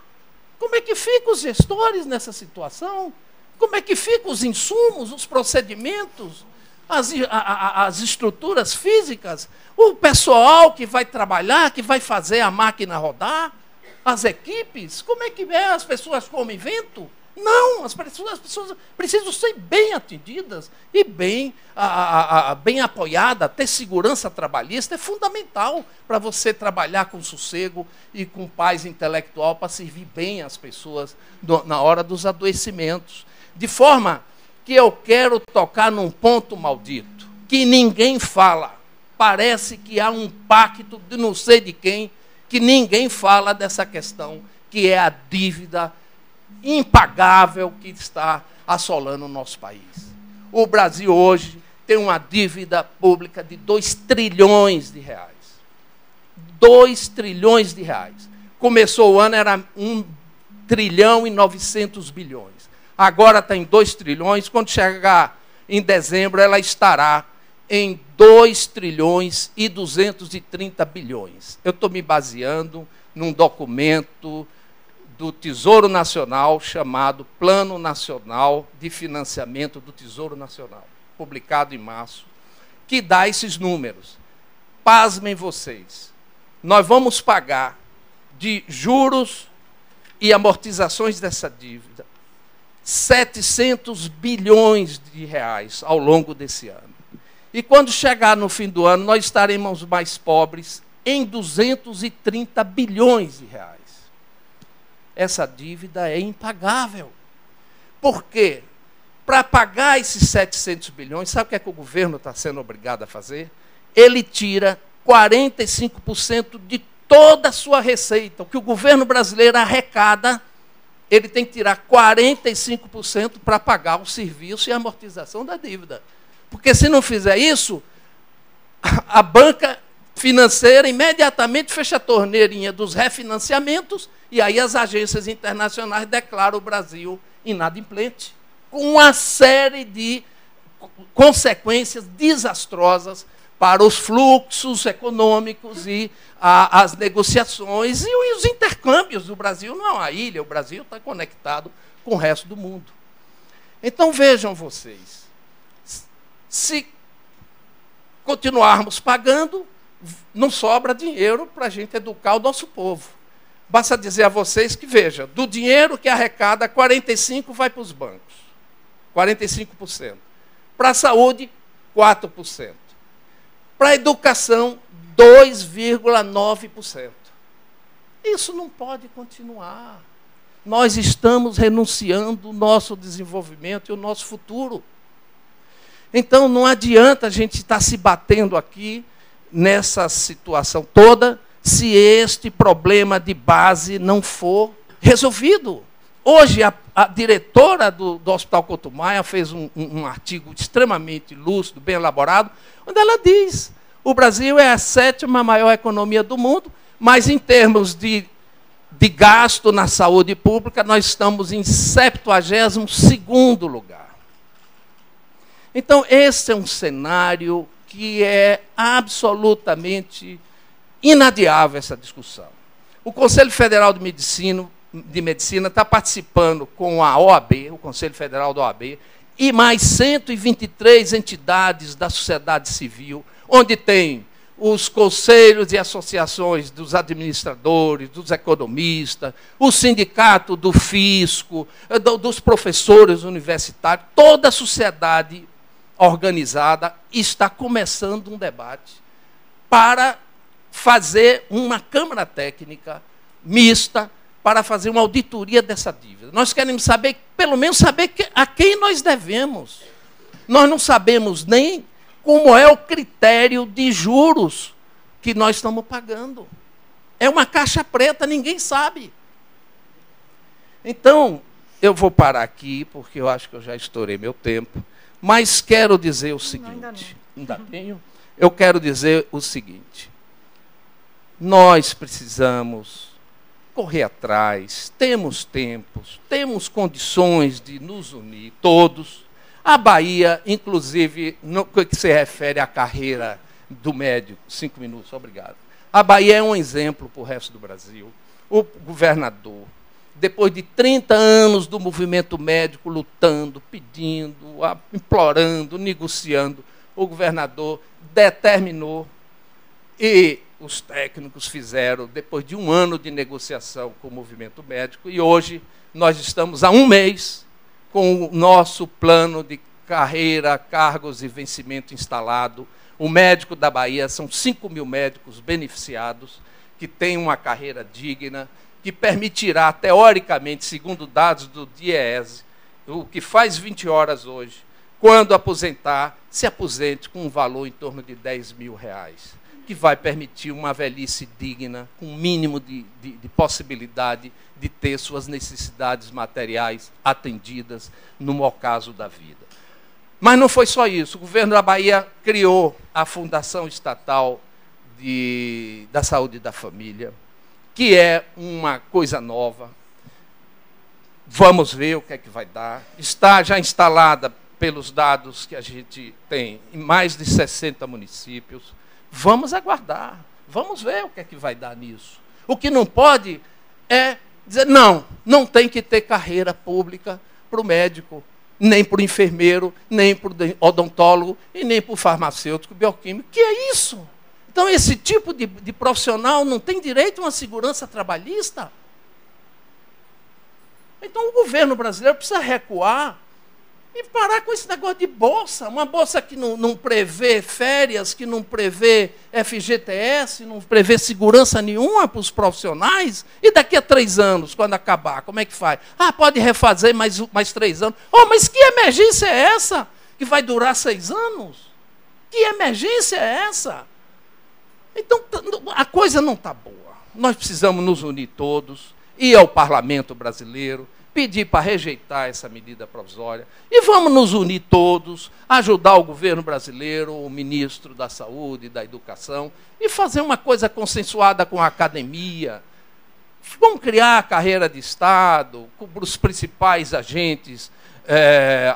Como é que ficam os gestores nessa situação? Como é que ficam os insumos, os procedimentos, as estruturas físicas, o pessoal que vai trabalhar, que vai fazer a máquina rodar, as equipes? Como é que as pessoas comem vento? Não, as pessoas precisam ser bem atendidas e bem apoiadas. Ter segurança trabalhista é fundamental para você trabalhar com sossego e com paz intelectual para servir bem as pessoas na hora dos adoecimentos. De forma que eu quero tocar num ponto maldito, que ninguém fala. Parece que há um pacto de não sei de quem, que ninguém fala dessa questão, que é a dívida impagável que está assolando o nosso país. O Brasil hoje tem uma dívida pública de 2 trilhões de reais. 2 trilhões de reais. Começou o ano, era 1 trilhão e 900 bilhões. Agora está em 2 trilhões. Quando chegar em dezembro, ela estará em 2 trilhões e 230 bilhões. Eu estou me baseando num documento do Tesouro Nacional chamado Plano Nacional de Financiamento do Tesouro Nacional, publicado em março, que dá esses números. Pasmem vocês, nós vamos pagar de juros e amortizações dessa dívida 700 bilhões de reais ao longo desse ano. E quando chegar no fim do ano, nós estaremos mais pobres em 230 bilhões de reais. Essa dívida é impagável. Por quê? Para pagar esses 700 bilhões, sabe o que é que o governo está sendo obrigado a fazer? Ele tira 45% de toda a sua receita. O que o governo brasileiro arrecada, ele tem que tirar 45% para pagar o serviço e a amortização da dívida. Porque se não fizer isso, a banca financeira imediatamente fecha a torneirinha dos refinanciamentos e aí as agências internacionais declaram o Brasil inadimplente, com uma série de consequências desastrosas para os fluxos econômicos e as negociações e os intercâmbios. O Brasil não é uma ilha, o Brasil está conectado com o resto do mundo. Então vejam vocês, se continuarmos pagando, não sobra dinheiro para a gente educar o nosso povo. Basta dizer a vocês que, veja, do dinheiro que arrecada, 45% vai para os bancos. 45%. Para a saúde, 4%. Para a educação, 2,9%. Isso não pode continuar. Nós estamos renunciando o nosso desenvolvimento e o nosso futuro. Então, não adianta a gente estar se batendo aqui nessa situação toda, se este problema de base não for resolvido. Hoje, a diretora do Hospital Couto Maia fez um artigo extremamente lúcido, bem elaborado, onde ela diz: o Brasil é a 7ª maior economia do mundo, mas em termos de gasto na saúde pública, nós estamos em 72º lugar. Então, esse é um cenário que é absolutamente inadiável essa discussão. O Conselho Federal de Medicina de Medicina está participando com a OAB, o Conselho Federal da OAB, e mais 123 entidades da sociedade civil, onde tem os conselhos e associações dos administradores, dos economistas, o sindicato do fisco, dos professores universitários, toda a sociedade organizada está começando um debate para fazer uma Câmara Técnica mista para fazer uma auditoria dessa dívida. Nós queremos saber, pelo menos saber a quem nós devemos. Nós não sabemos nem como é o critério de juros que nós estamos pagando. É uma caixa preta, ninguém sabe. Então, eu vou parar aqui, porque eu acho que eu já estourei meu tempo, mas quero dizer o seguinte. Ainda tenho? Eu quero dizer o seguinte. Nós precisamos correr atrás, temos tempos, temos condições de nos unir, todos. A Bahia, inclusive, no que se refere à carreira do médico, 5 minutos, obrigado. A Bahia é um exemplo para o resto do Brasil. O governador, depois de 30 anos do movimento médico lutando, pedindo, implorando, negociando, o governador determinou e os técnicos fizeram, depois de 1 ano de negociação com o movimento médico, e hoje nós estamos há 1 mês com o nosso plano de carreira, cargos e vencimento instalado. O médico da Bahia, são 5.000 médicos beneficiados, que têm uma carreira digna, que permitirá, teoricamente, segundo dados do DIEESE, o que faz 20 horas hoje, quando aposentar, se aposente com um valor em torno de R$10.000, que vai permitir uma velhice digna, com um mínimo de possibilidade de ter suas necessidades materiais atendidas no ocaso da vida. Mas não foi só isso. O governo da Bahia criou a Fundação Estatal da Saúde da Família, que é uma coisa nova. Vamos ver o que é que vai dar. Está já instalada, pelos dados que a gente tem, em mais de 60 municípios. Vamos aguardar, vamos ver o que é que vai dar nisso. O que não pode é dizer, não tem que ter carreira pública para o médico, nem para o enfermeiro, nem para o odontólogo e nem para o farmacêutico bioquímico. Que é isso? Então, esse tipo de profissional não tem direito a uma segurança trabalhista? Então, o governo brasileiro precisa recuar e parar com esse negócio de bolsa. Uma bolsa que não prevê férias, que não prevê FGTS, não prevê segurança nenhuma para os profissionais. E daqui a 3 anos, quando acabar, como é que faz? Pode refazer mais 3 anos. Mas que emergência é essa que vai durar 6 anos? Que emergência é essa? Então, a coisa não está boa. Nós precisamos nos unir todos, ir ao parlamento brasileiro, pedir para rejeitar essa medida provisória, e vamos nos unir todos, ajudar o governo brasileiro, o ministro da Saúde e da Educação, e fazer uma coisa consensuada com a academia. Vamos criar a carreira de Estado, para os principais agentes,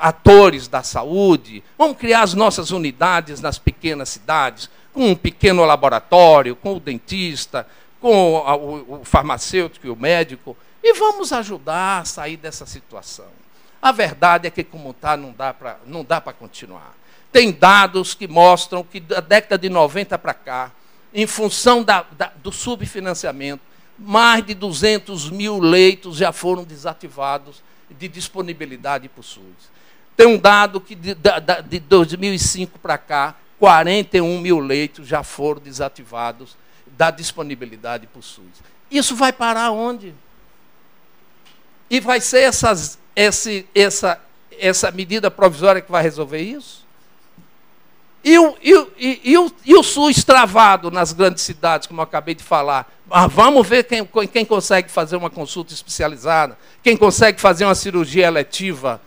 atores da saúde, vamos criar as nossas unidades nas pequenas cidades, com um pequeno laboratório, com o dentista, com o farmacêutico e o médico, e vamos ajudar a sair dessa situação. A verdade é que, como está, não dá para continuar. Tem dados que mostram que, da década de 90 para cá, em função do subfinanciamento, mais de 200.000 leitos já foram desativados de disponibilidade para o SUS. Tem um dado que, de 2005 para cá, 41.000 leitos já foram desativados da disponibilidade para o SUS. Isso vai parar onde? E vai ser essa medida provisória que vai resolver isso? E o SUS travado nas grandes cidades, como eu acabei de falar? Vamos ver quem consegue fazer uma consulta especializada, quem consegue fazer uma cirurgia eletiva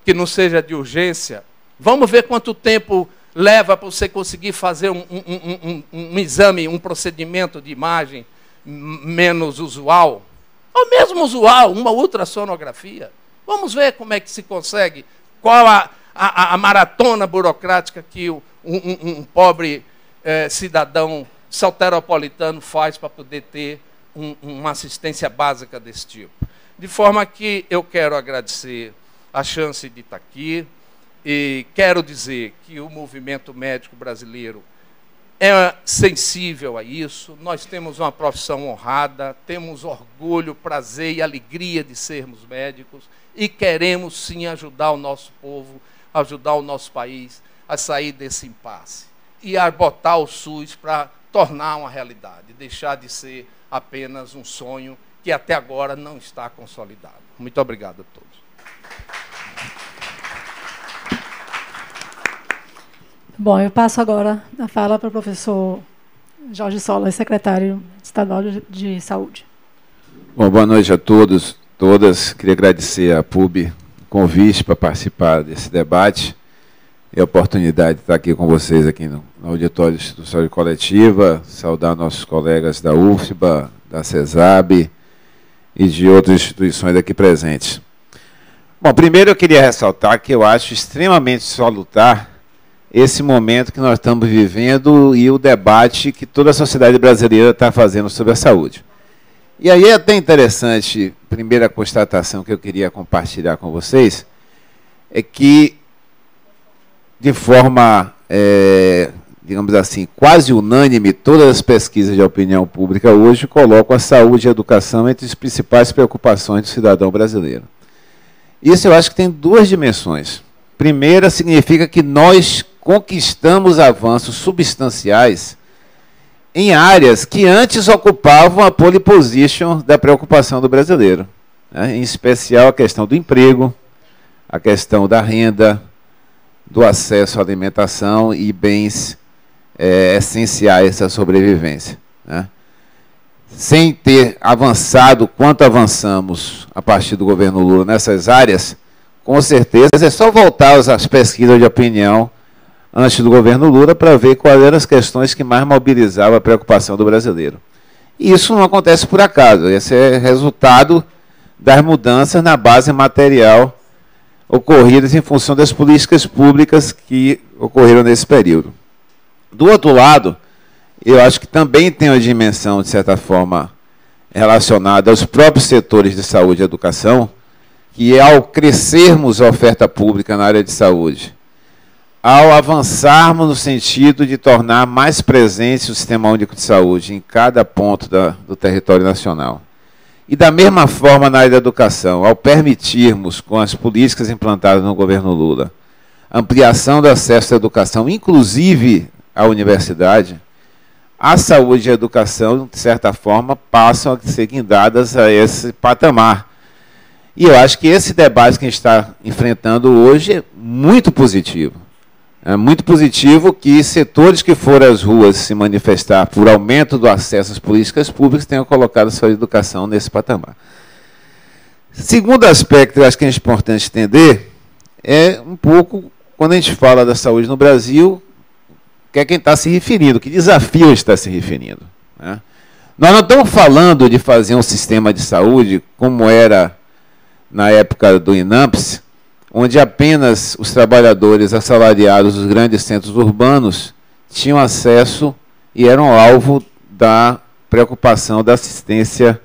que não seja de urgência. Vamos ver quanto tempo leva para você conseguir fazer um exame, um procedimento de imagem menos usual. Ou mesmo usual, uma ultrassonografia. Vamos ver como é que se consegue, qual a maratona burocrática que um pobre cidadão soteropolitano faz para poder ter uma assistência básica desse tipo. De forma que eu quero agradecer a chance de estar aqui e quero dizer que o movimento médico brasileiro é sensível a isso. Nós temos uma profissão honrada, temos orgulho, prazer e alegria de sermos médicos e queremos sim ajudar o nosso povo, ajudar o nosso país a sair desse impasse e a botar o SUS para tornar uma realidade, deixar de ser apenas um sonho que até agora não está consolidado. Muito obrigado a todos.
Bom, eu passo agora a fala para o professor Jorge Solas, secretário estadual de Saúde.
Bom, boa noite a todos, todas. Queria agradecer à PUB o convite para participar desse debate e a oportunidade de estar aqui com vocês aqui no auditório de instituição coletiva, saudar nossos colegas da UFBA, da CESAB e de outras instituições aqui presentes. Bom, primeiro eu queria ressaltar que eu acho extremamente salutar esse momento que nós estamos vivendo e o debate que toda a sociedade brasileira está fazendo sobre a saúde. E aí é até interessante, primeira constatação que eu queria compartilhar com vocês, é que, de forma, digamos assim, quase unânime, todas as pesquisas de opinião pública hoje colocam a saúde e a educação entre as principais preocupações do cidadão brasileiro. Isso eu acho que tem duas dimensões. Primeira, significa que nós conquistamos avanços substanciais em áreas que antes ocupavam a pole position da preocupação do brasileiro, né? Em especial a questão do emprego, a questão da renda, do acesso à alimentação e bens essenciais à sobrevivência, né? Sem ter avançado quanto avançamos a partir do governo Lula nessas áreas, com certeza é só voltar às pesquisas de opinião antes do governo Lula para ver quais eram as questões que mais mobilizavam a preocupação do brasileiro. E isso não acontece por acaso, esse é resultado das mudanças na base material ocorridas em função das políticas públicas que ocorreram nesse período. Do outro lado, eu acho que também tem uma dimensão, de certa forma, relacionada aos próprios setores de saúde e educação, que ao crescermos a oferta pública na área de saúde, ao avançarmos no sentido de tornar mais presente o Sistema Único de Saúde em cada ponto do território nacional, e da mesma forma na área da educação, ao permitirmos, com as políticas implantadas no governo Lula, ampliação do acesso à educação, inclusive à universidade, a saúde e a educação, de certa forma, passam a ser guindadas a esse patamar. E eu acho que esse debate que a gente está enfrentando hoje é muito positivo. É muito positivo que setores que foram às ruas se manifestar por aumento do acesso às políticas públicas tenham colocado a sua educação nesse patamar. Segundo aspecto, eu acho que é importante entender, é um pouco, quando a gente fala da saúde no Brasil, que é quem está se referindo, que desafio está se referindo, né? Nós não estamos falando de fazer um sistema de saúde como era na época do INAMPS, onde apenas os trabalhadores assalariados dos grandes centros urbanos tinham acesso e eram alvo da preocupação da assistência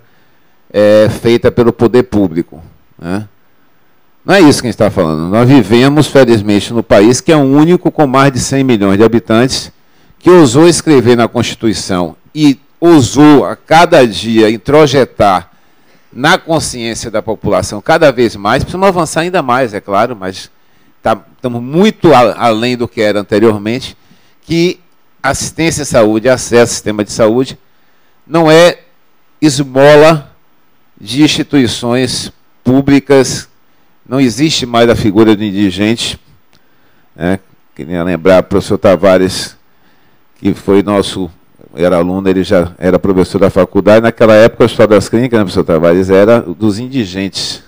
feita pelo poder público, né? Não é isso que a gente está falando. Nós vivemos, felizmente, no país que é o único com mais de 100 milhões de habitantes que ousou escrever na Constituição e ousou a cada dia introjetar na consciência da população cada vez mais. Precisamos avançar ainda mais, é claro, mas estamos muito além do que era anteriormente, que assistência à saúde, acesso ao sistema de saúde, não é esmola de instituições públicas. Não existe mais a figura do indigente, né? Queria lembrar o professor Tavares, que foi era aluno, ele já era professor da faculdade. Naquela época, a história das clínicas, né, professor Tavares, era dos indigentes.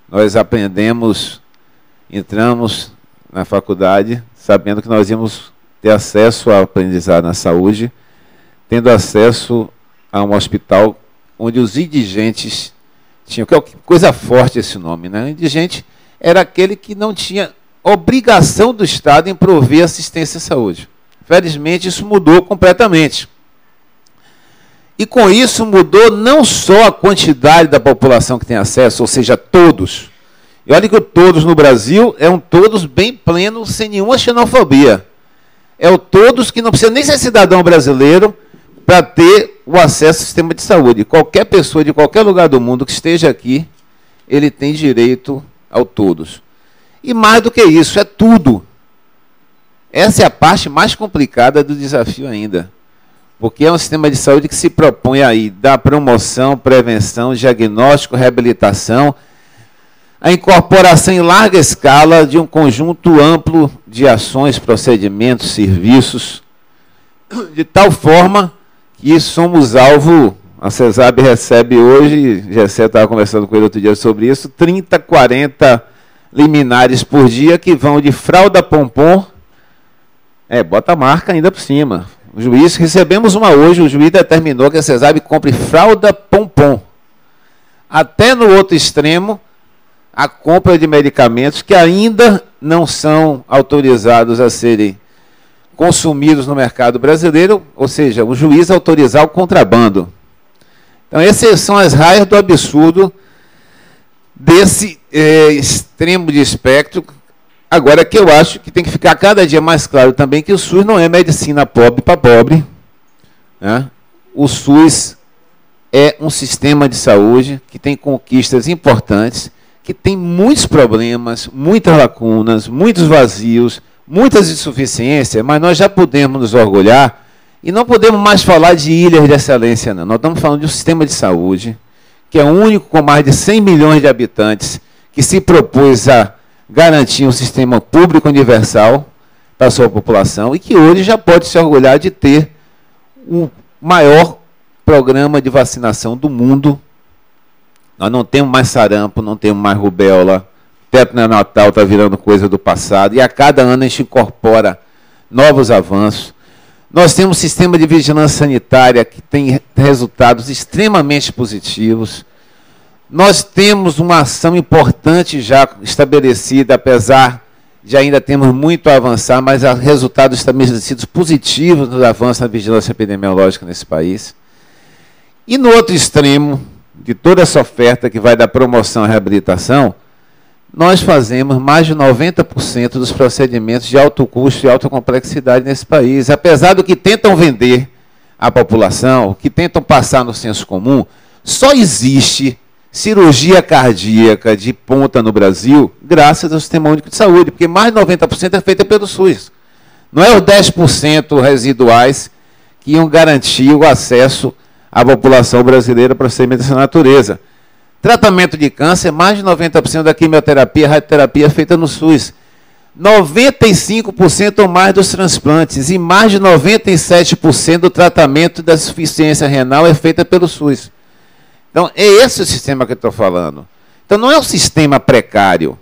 Nós aprendemos, entramos na faculdade, sabendo que nós íamos ter acesso ao aprendizado na saúde, tendo acesso a um hospital onde os indigentes tinham. Que coisa forte esse nome, né? O indigente era aquele que não tinha obrigação do Estado em prover assistência à saúde. Felizmente, isso mudou completamente. E com isso mudou não só a quantidade da população que tem acesso, ou seja, todos. E olha que o todos no Brasil é um todos bem pleno, sem nenhuma xenofobia. É o todos que não precisa nem ser cidadão brasileiro para ter o acesso ao sistema de saúde. Qualquer pessoa de qualquer lugar do mundo que esteja aqui, ele tem direito ao todos. E mais do que isso, é tudo. Essa é a parte mais complicada do desafio ainda. Porque é um sistema de saúde que se propõe aí dar promoção, prevenção, diagnóstico, reabilitação, a incorporação em larga escala de um conjunto amplo de ações, procedimentos, serviços, de tal forma que somos alvo, a CESAB recebe hoje, Gessé estava conversando com ele outro dia sobre isso, 30, 40 liminares por dia que vão de fralda pompom, bota a marca ainda por cima. O juiz, recebemos uma hoje, o juiz determinou que a CESAB compre fralda pompom. Até no outro extremo, a compra de medicamentos que ainda não são autorizados a serem consumidos no mercado brasileiro, ou seja, o juiz autorizar o contrabando. Então, essas são as raias do absurdo desse extremo de espectro. Agora, que eu acho que tem que ficar cada dia mais claro também que o SUS não é medicina pobre para pobre, né? O SUS é um sistema de saúde que tem conquistas importantes, que tem muitos problemas, muitas lacunas, muitos vazios, muitas insuficiências, mas nós já podemos nos orgulhar e não podemos mais falar de ilhas de excelência, não. Nós estamos falando de um sistema de saúde que é o único com mais de 100 milhões de habitantes que se propôs a garantir um sistema público universal para a sua população e que hoje já pode se orgulhar de ter o maior programa de vacinação do mundo. Nós não temos mais sarampo, não temos mais rubéola, teto neonatal está virando coisa do passado, e a cada ano a gente incorpora novos avanços. Nós temos um sistema de vigilância sanitária que tem resultados extremamente positivos. Nós temos uma ação importante já estabelecida, apesar de ainda termos muito a avançar, mas há resultados estabelecidos positivos no avanço na vigilância epidemiológica nesse país. E no outro extremo, de toda essa oferta que vai da promoção à reabilitação, nós fazemos mais de 90% dos procedimentos de alto custo e alta complexidade nesse país. Apesar do que tentam vender à população, que tentam passar no senso comum, só existe cirurgia cardíaca de ponta no Brasil graças ao Sistema Único de Saúde, porque mais de 90% é feita pelo SUS. Não é os 10% residuais que iam garantir o acesso à população brasileira a procedimentos dessa natureza. Tratamento de câncer, mais de 90% da quimioterapia, radioterapia é feita no SUS. 95% ou mais dos transplantes e mais de 97% do tratamento da insuficiência renal é feita pelo SUS. Então, é esse o sistema que eu estou falando. Então, não é um sistema precário.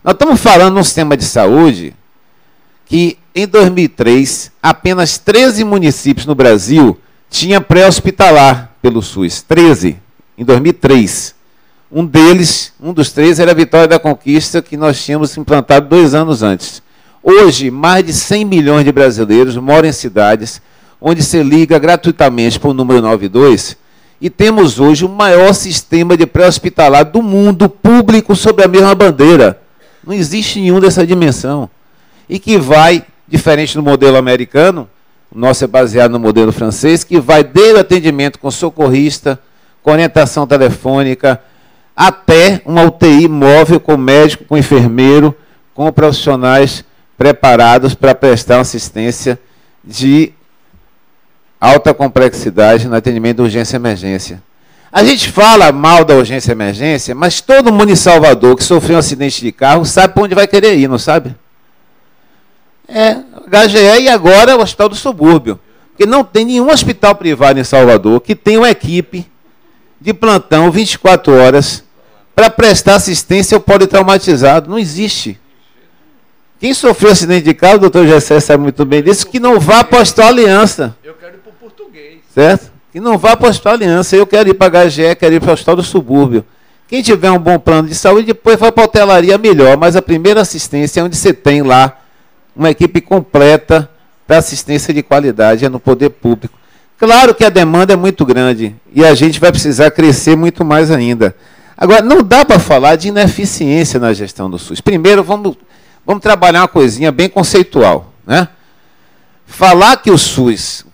Nós estamos falando de um sistema de saúde que, em 2003, apenas 13 municípios no Brasil tinham pré-hospitalar pelo SUS. 13, em 2003. Um deles, um dos 13, era a Vitória da Conquista, que nós tínhamos implantado 2 anos antes. Hoje, mais de 100 milhões de brasileiros moram em cidades onde se liga gratuitamente para o número 92, e temos hoje o maior sistema de pré-hospitalar do mundo, público, sob a mesma bandeira. Não existe nenhum dessa dimensão. E que vai, diferente do modelo americano, o nosso é baseado no modelo francês, que vai desde o atendimento com socorrista, com orientação telefônica, até uma UTI móvel com médico, com enfermeiro, com profissionais preparados para prestar assistência de alta complexidade no atendimento de urgência e emergência. A gente fala mal da urgência e emergência, mas todo mundo em Salvador que sofreu um acidente de carro sabe para onde vai querer ir, não sabe? HGE e agora o Hospital do Subúrbio. Porque não tem nenhum hospital privado em Salvador que tenha uma equipe de plantão 24 horas para prestar assistência ao politraumatizado. Não existe. Quem sofreu acidente de carro, o doutor Gessé sabe muito bem disso, que não vá para o Hospital Aliança.
Eu quero ir para o português.
Certo? Que não vá para o Hospital Aliança. Eu quero ir para a HGE, quero ir para o Hospital do Subúrbio. Quem tiver um bom plano de saúde, depois vai para a hotelaria melhor. Mas a primeira assistência é onde você tem lá uma equipe completa para assistência de qualidade, é no poder público. Claro que a demanda é muito grande e a gente vai precisar crescer muito mais ainda. Agora, não dá para falar de ineficiência na gestão do SUS. Primeiro, vamos trabalhar uma coisinha bem conceitual, né? Falar que o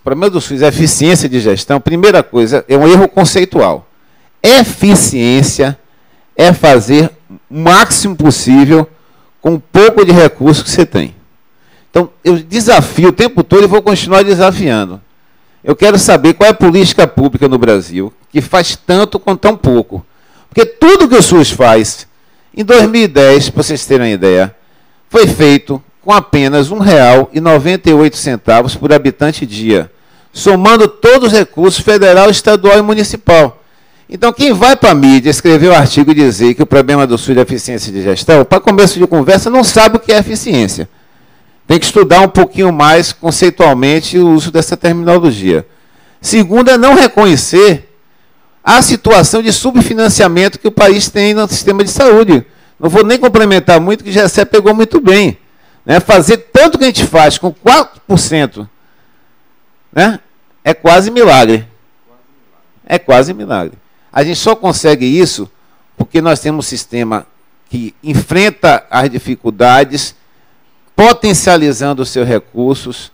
problema do SUS é eficiência de gestão, primeira coisa, é um erro conceitual. Eficiência é fazer o máximo possível com o pouco de recurso que você tem. Então, eu desafio o tempo todo e vou continuar desafiando. Eu quero saber qual é a política pública no Brasil que faz tanto com tão pouco. Porque tudo que o SUS faz, em 2010, para vocês terem uma ideia, foi feito com apenas R$ 1,98 por habitante dia, somando todos os recursos federal, estadual e municipal. Então, quem vai para a mídia escrever o artigo e dizer que o problema do SUS é eficiência de gestão, para começo de conversa, não sabe o que é eficiência. Tem que estudar um pouquinho mais conceitualmente o uso dessa terminologia. Segundo, é não reconhecer a situação de subfinanciamento que o país tem no sistema de saúde. Não vou nem complementar muito, que Gessé pegou muito bem. Né? Fazer tanto que a gente faz com 4%, né? É quase milagre. É quase milagre. A gente só consegue isso porque nós temos um sistema que enfrenta as dificuldades, potencializando os seus recursos,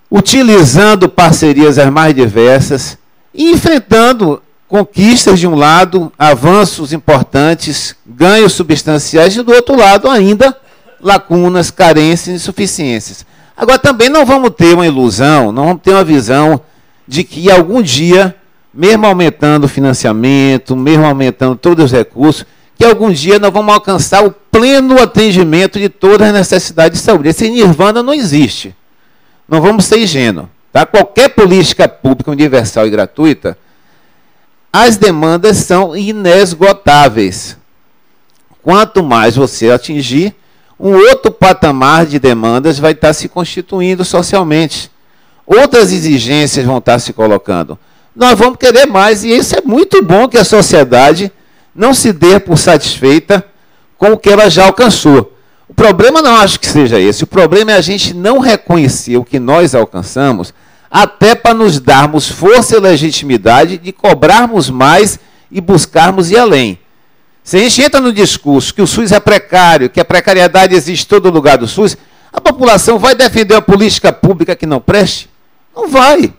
utilizando parcerias as mais diversas e enfrentando conquistas de um lado, avanços importantes, ganhos substanciais, e do outro lado ainda lacunas, carências e insuficiências. Agora também não vamos ter uma ilusão, não vamos ter uma visão de que algum dia, mesmo aumentando o financiamento, mesmo aumentando todos os recursos, que algum dia nós vamos alcançar o pleno atendimento de todas as necessidades de saúde. Esse nirvana não existe. Não vamos ser ingênuos. Tá? Qualquer política pública universal e gratuita, as demandas são inesgotáveis. Quanto mais você atingir, um outro patamar de demandas vai estar se constituindo socialmente. Outras exigências vão estar se colocando. Nós vamos querer mais, e isso é muito bom que a sociedade não se dê por satisfeita com o que ela já alcançou. O problema não acho que seja esse. O problema é a gente não reconhecer o que nós alcançamos, até para nos darmos força e legitimidade de cobrarmos mais e buscarmos ir além. Se a gente entra no discurso que o SUS é precário, que a precariedade existe em todo lugar do SUS, a população vai defender uma política pública que não preste? Não vai.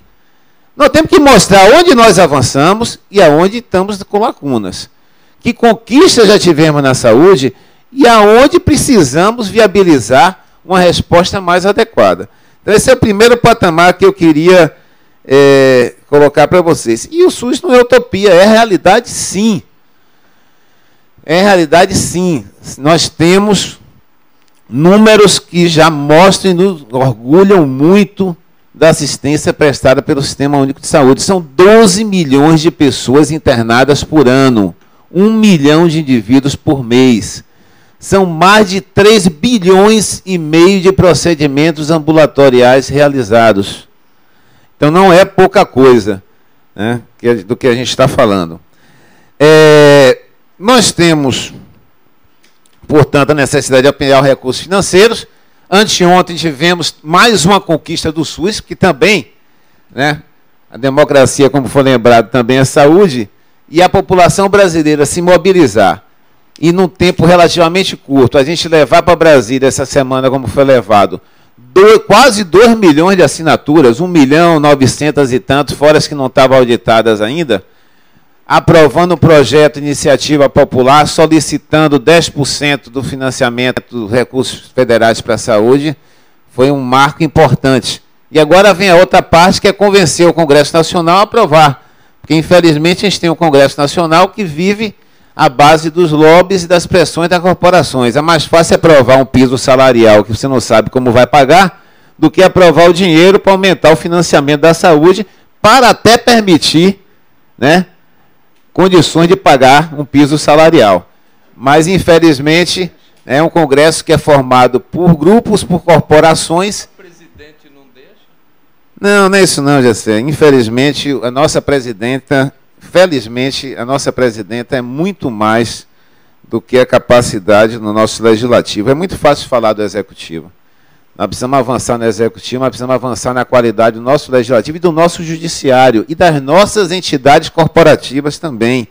Nós temos que mostrar onde nós avançamos e aonde estamos com lacunas. Que conquistas já tivemos na saúde e aonde precisamos viabilizar uma resposta mais adequada. Então, esse é o primeiro patamar que eu queria colocar para vocês. E o SUS não é utopia, é realidade sim. É realidade sim. Nós temos números que já mostram e nos orgulham muito da assistência prestada pelo Sistema Único de Saúde. São 12 milhões de pessoas internadas por ano. 1 milhão de indivíduos por mês. São mais de 3 bilhões e meio de procedimentos ambulatoriais realizados. Então não é pouca coisa, né, do que a gente está falando. Nós temos, portanto, a necessidade de ampliar os recursos financeiros. Anteontem tivemos mais uma conquista do SUS, que também, né, a democracia, como foi lembrado, também é saúde, e a população brasileira se mobilizar, e num tempo relativamente curto, a gente levar para Brasília essa semana, como foi levado, quase 2 milhões de assinaturas, 1.900.000 e tantos, fora as que não estavam auditadas ainda, aprovando um projeto de iniciativa popular, solicitando 10% do financiamento dos recursos federais para a saúde, foi um marco importante. E agora vem a outra parte, que é convencer o Congresso Nacional a aprovar. Porque, infelizmente, a gente tem um Congresso Nacional que vive à base dos lobbies e das pressões das corporações. É mais fácil aprovar um piso salarial que você não sabe como vai pagar, do que aprovar o dinheiro para aumentar o financiamento da saúde, para até permitir, né, condições de pagar um piso salarial. Mas, infelizmente, é um Congresso que é formado por grupos, por corporações.
O presidente não deixa?
Não, não é isso não, Gessé. Infelizmente, a nossa presidenta, felizmente, a nossa presidenta é muito mais do que a capacidade no nosso legislativo. É muito fácil falar do executivo. Nós precisamos avançar no executivo, nós precisamos avançar na qualidade do nosso legislativo e do nosso judiciário e das nossas entidades corporativas também.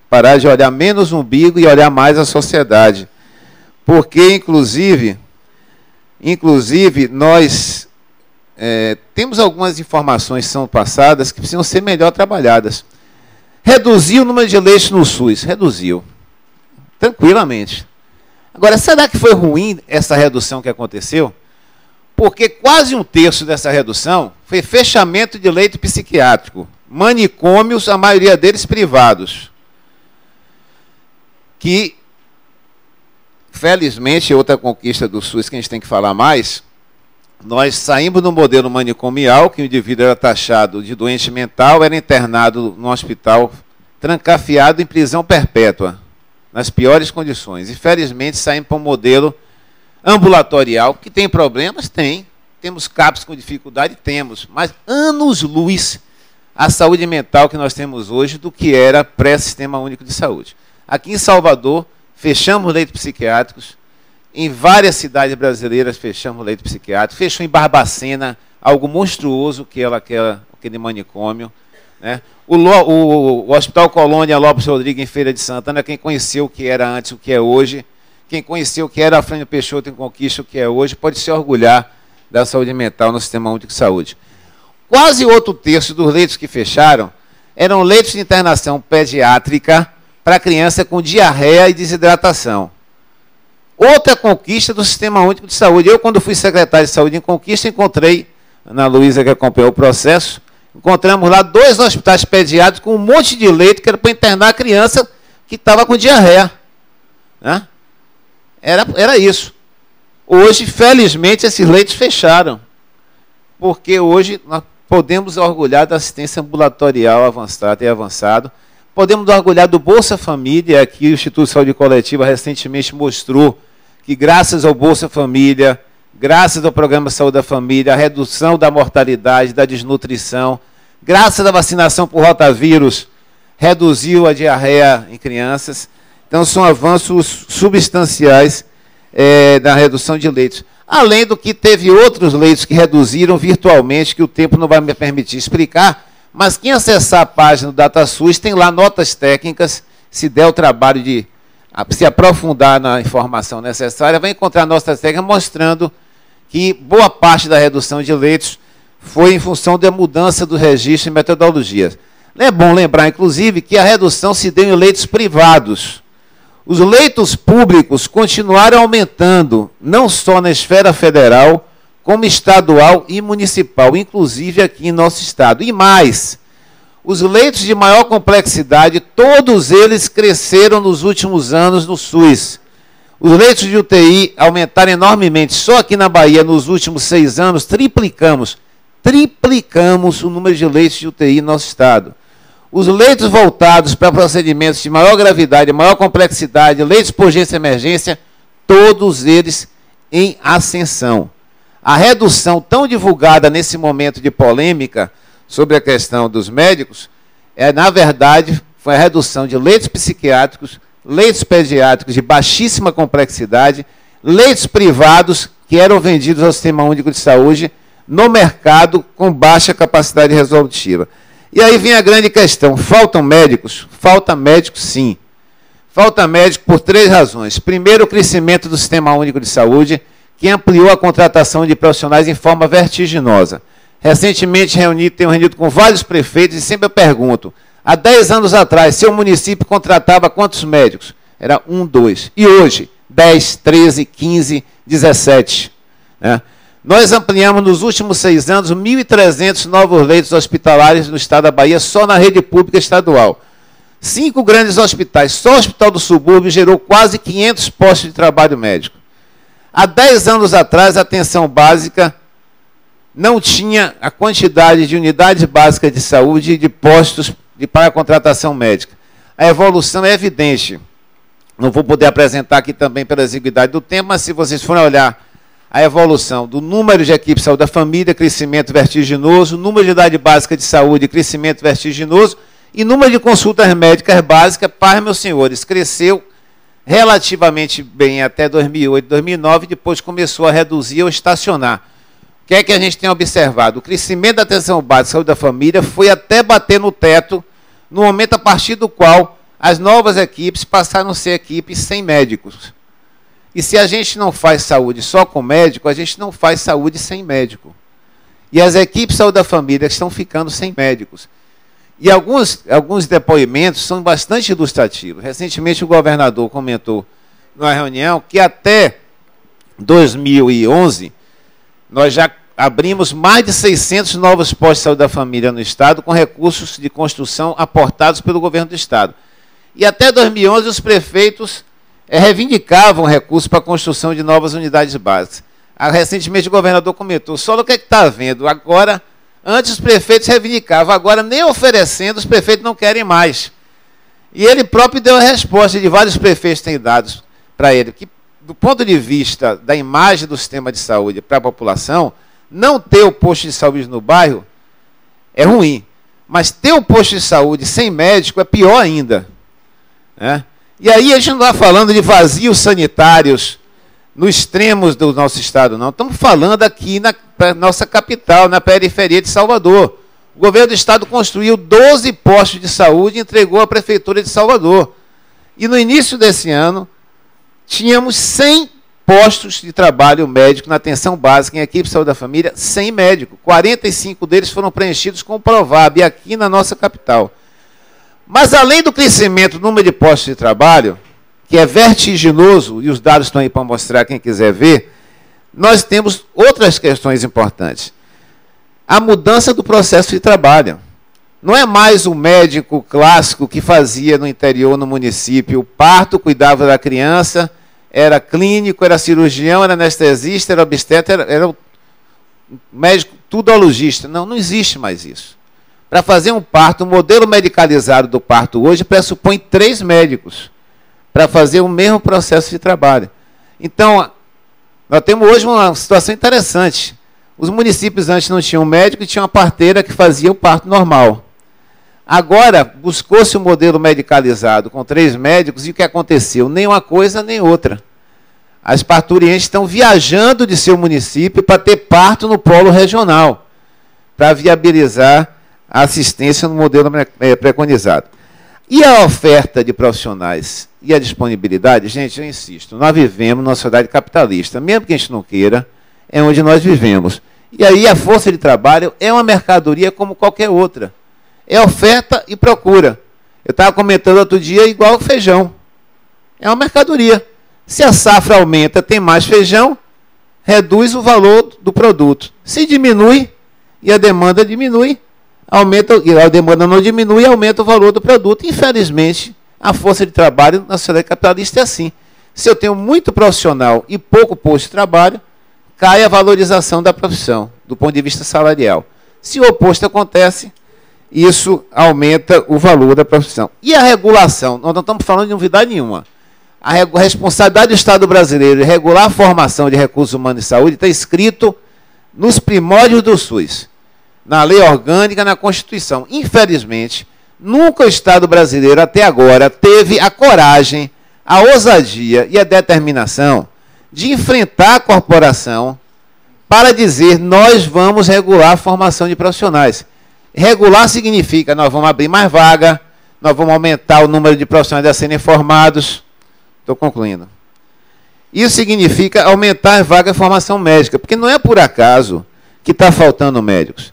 Parar de olhar menos o umbigo e olhar mais a sociedade. Porque, inclusive nós temos algumas informações que são passadas que precisam ser melhor trabalhadas. Reduziu o número de leitos no SUS? Reduziu. Tranquilamente. Agora, será que foi ruim essa redução que aconteceu? Porque quase 1/3 dessa redução foi fechamento de leito psiquiátrico. Manicômios, a maioria deles privados. Que, felizmente, outra conquista do SUS que a gente tem que falar mais, nós saímos do modelo manicomial, que o indivíduo era taxado de doente mental, era internado no hospital, trancafiado em prisão perpétua, nas piores condições. E, felizmente, saímos para um modelo ambulatorial, que tem problemas? Tem. Temos CAPs com dificuldade? Temos. Mas anos-luz a saúde mental que nós temos hoje do que era pré-Sistema Único de Saúde. Aqui em Salvador, fechamos leitos psiquiátricos. Em várias cidades brasileiras, fechamos leitos psiquiátricos. Fechou em Barbacena, algo monstruoso, que era aquele manicômio. Né? O Hospital Colônia Lopes Rodrigues, em Feira de Santana, quem conheceu o que era antes, o que é hoje, quem conheceu o que era a Afrânio Peixoto em Conquista, o que é hoje, pode se orgulhar da saúde mental no Sistema Único de Saúde. Quase 1/3 dos leitos que fecharam eram leitos de internação pediátrica para criança com diarreia e desidratação. Outra conquista do Sistema Único de Saúde. Eu, quando fui secretário de Saúde em Conquista, encontrei, Ana Luísa, que acompanhou o processo, encontramos lá 2 hospitais pediátricos com um monte de leito que era para internar a criança que estava com diarreia. Né? Era isso. Hoje, felizmente, esses leitos fecharam. Porque hoje nós podemos orgulhar da assistência ambulatorial avançada e avançado. Podemos orgulhar do Bolsa Família. Aqui o Instituto de Saúde Coletiva recentemente mostrou que, graças ao Bolsa Família, graças ao Programa Saúde da Família, a redução da mortalidade, da desnutrição, graças à vacinação por rotavírus, reduziu a diarreia em crianças. Então, são avanços substanciais da redução de leitos. Além do que teve outros leitos que reduziram virtualmente, que o tempo não vai me permitir explicar, mas quem acessar a página do DataSUS tem lá notas técnicas, se der o trabalho de se aprofundar na informação necessária, vai encontrar notas técnicas mostrando que boa parte da redução de leitos foi em função da mudança do registro e metodologias. É bom lembrar, inclusive, que a redução se deu em leitos privados. Os leitos públicos continuaram aumentando, não só na esfera federal, como estadual e municipal, inclusive aqui em nosso estado. E mais, os leitos de maior complexidade, todos eles cresceram nos últimos anos no SUS. Os leitos de UTI aumentaram enormemente. Só aqui na Bahia, nos últimos 6 anos, triplicamos o número de leitos de UTI no nosso estado. Os leitos voltados para procedimentos de maior gravidade, maior complexidade, leitos por urgência e emergência, todos eles em ascensão. A redução tão divulgada nesse momento de polêmica sobre a questão dos médicos, na verdade, foi a redução de leitos psiquiátricos, leitos pediátricos de baixíssima complexidade, leitos privados que eram vendidos ao Sistema Único de Saúde no mercado com baixa capacidade resolutiva. E aí vem a grande questão, faltam médicos? Falta médicos, sim. Falta médico por 3 razões. Primeiro, o crescimento do Sistema Único de Saúde, que ampliou a contratação de profissionais em forma vertiginosa. Recentemente tenho reunido com vários prefeitos e sempre eu pergunto, há 10 anos atrás, seu município contratava quantos médicos? Era 1, 2. E hoje, 10, 13, 15, 17. Né? Nós ampliamos nos últimos 6 anos 1.300 novos leitos hospitalares no estado da Bahia, só na rede pública estadual. 5 grandes hospitais, só o Hospital do Subúrbio gerou quase 500 postos de trabalho médico. Há 10 anos atrás, a atenção básica não tinha a quantidade de unidades básicas de saúde e de postos para a contratação médica. A evolução é evidente. Não vou poder apresentar aqui também pela exiguidade do tempo, mas se vocês forem olhar a evolução do número de equipes de saúde da família, crescimento vertiginoso, número de unidade básica de saúde, crescimento vertiginoso, e número de consultas médicas básicas, paz, meus senhores, cresceu relativamente bem até 2008, 2009, depois começou a reduzir ou estacionar. O que é que a gente tem observado? O crescimento da atenção básica, saúde da família, foi até bater no teto, no momento a partir do qual as novas equipes passaram a ser equipes sem médicos. E se a gente não faz saúde só com médico, a gente não faz saúde sem médico. E as equipes de saúde da família estão ficando sem médicos. E alguns depoimentos são bastante ilustrativos. Recentemente o governador comentou numa reunião que até 2011 nós já abrimos mais de 600 novos postos de saúde da família no Estado com recursos de construção aportados pelo governo do Estado. E até 2011 os prefeitos reivindicavam recursos para a construção de novas unidades básicas. Recentemente o governador comentou, só o que está havendo agora, antes os prefeitos reivindicavam, agora nem oferecendo os prefeitos não querem mais. E ele próprio deu a resposta de vários prefeitos têm dados para ele, que do ponto de vista da imagem do sistema de saúde para a população, não ter o posto de saúde no bairro é ruim, mas ter o posto de saúde sem médico é pior ainda. Né? E aí a gente não está falando de vazios sanitários nos extremos do nosso estado, não. Estamos falando aqui na nossa capital, na periferia de Salvador. O governo do estado construiu 12 postos de saúde e entregou à prefeitura de Salvador. E no início desse ano, tínhamos 100 postos de trabalho médico na atenção básica em equipe de saúde da família, sem médico. 45 deles foram preenchidos com o Provab, aqui na nossa capital. Mas além do crescimento do número de postos de trabalho, que é vertiginoso, e os dados estão aí para mostrar quem quiser ver, nós temos outras questões importantes. A mudança do processo de trabalho. Não é mais o médico clássico que fazia no interior, no município, o parto, cuidava da criança, era clínico, era cirurgião, era anestesista, era obstetra, era o médico tudologista. Não, não existe mais isso. Para fazer um parto, o modelo medicalizado do parto hoje pressupõe 3 médicos para fazer o mesmo processo de trabalho. Então, nós temos hoje uma situação interessante. Os municípios antes não tinham médico e tinham uma parteira que fazia o parto normal. Agora, buscou-se um modelo medicalizado com 3 médicos e o que aconteceu? Nem uma coisa, nem outra. As parturientes estão viajando de seu município para ter parto no polo regional, para viabilizar a assistência no modelo preconizado. E a oferta de profissionais e a disponibilidade, gente, eu insisto, nós vivemos numa sociedade capitalista, mesmo que a gente não queira, é onde nós vivemos. E aí a força de trabalho é uma mercadoria como qualquer outra. É oferta e procura. Eu estava comentando outro dia, igual feijão. É uma mercadoria. Se a safra aumenta, tem mais feijão, reduz o valor do produto. Se diminui e a demanda diminui, aumenta, e a demanda não diminui, aumenta o valor do produto. Infelizmente, a força de trabalho na sociedade capitalista é assim. Se eu tenho muito profissional e pouco posto de trabalho, cai a valorização da profissão, do ponto de vista salarial. Se o oposto acontece, isso aumenta o valor da profissão. E a regulação? Nós não estamos falando de novidade nenhuma. A responsabilidade do Estado brasileiro de regular a formação de recursos humanos e saúde está escrito nos primórdios do SUS, na lei orgânica, na Constituição. Infelizmente, nunca o Estado brasileiro, até agora, teve a coragem, a ousadia e a determinação de enfrentar a corporação para dizer, nós vamos regular a formação de profissionais. Regular significa, nós vamos abrir mais vaga, nós vamos aumentar o número de profissionais a serem formados. Estou concluindo. Isso significa aumentar as vagas de formação médica, porque não é por acaso que está faltando médicos.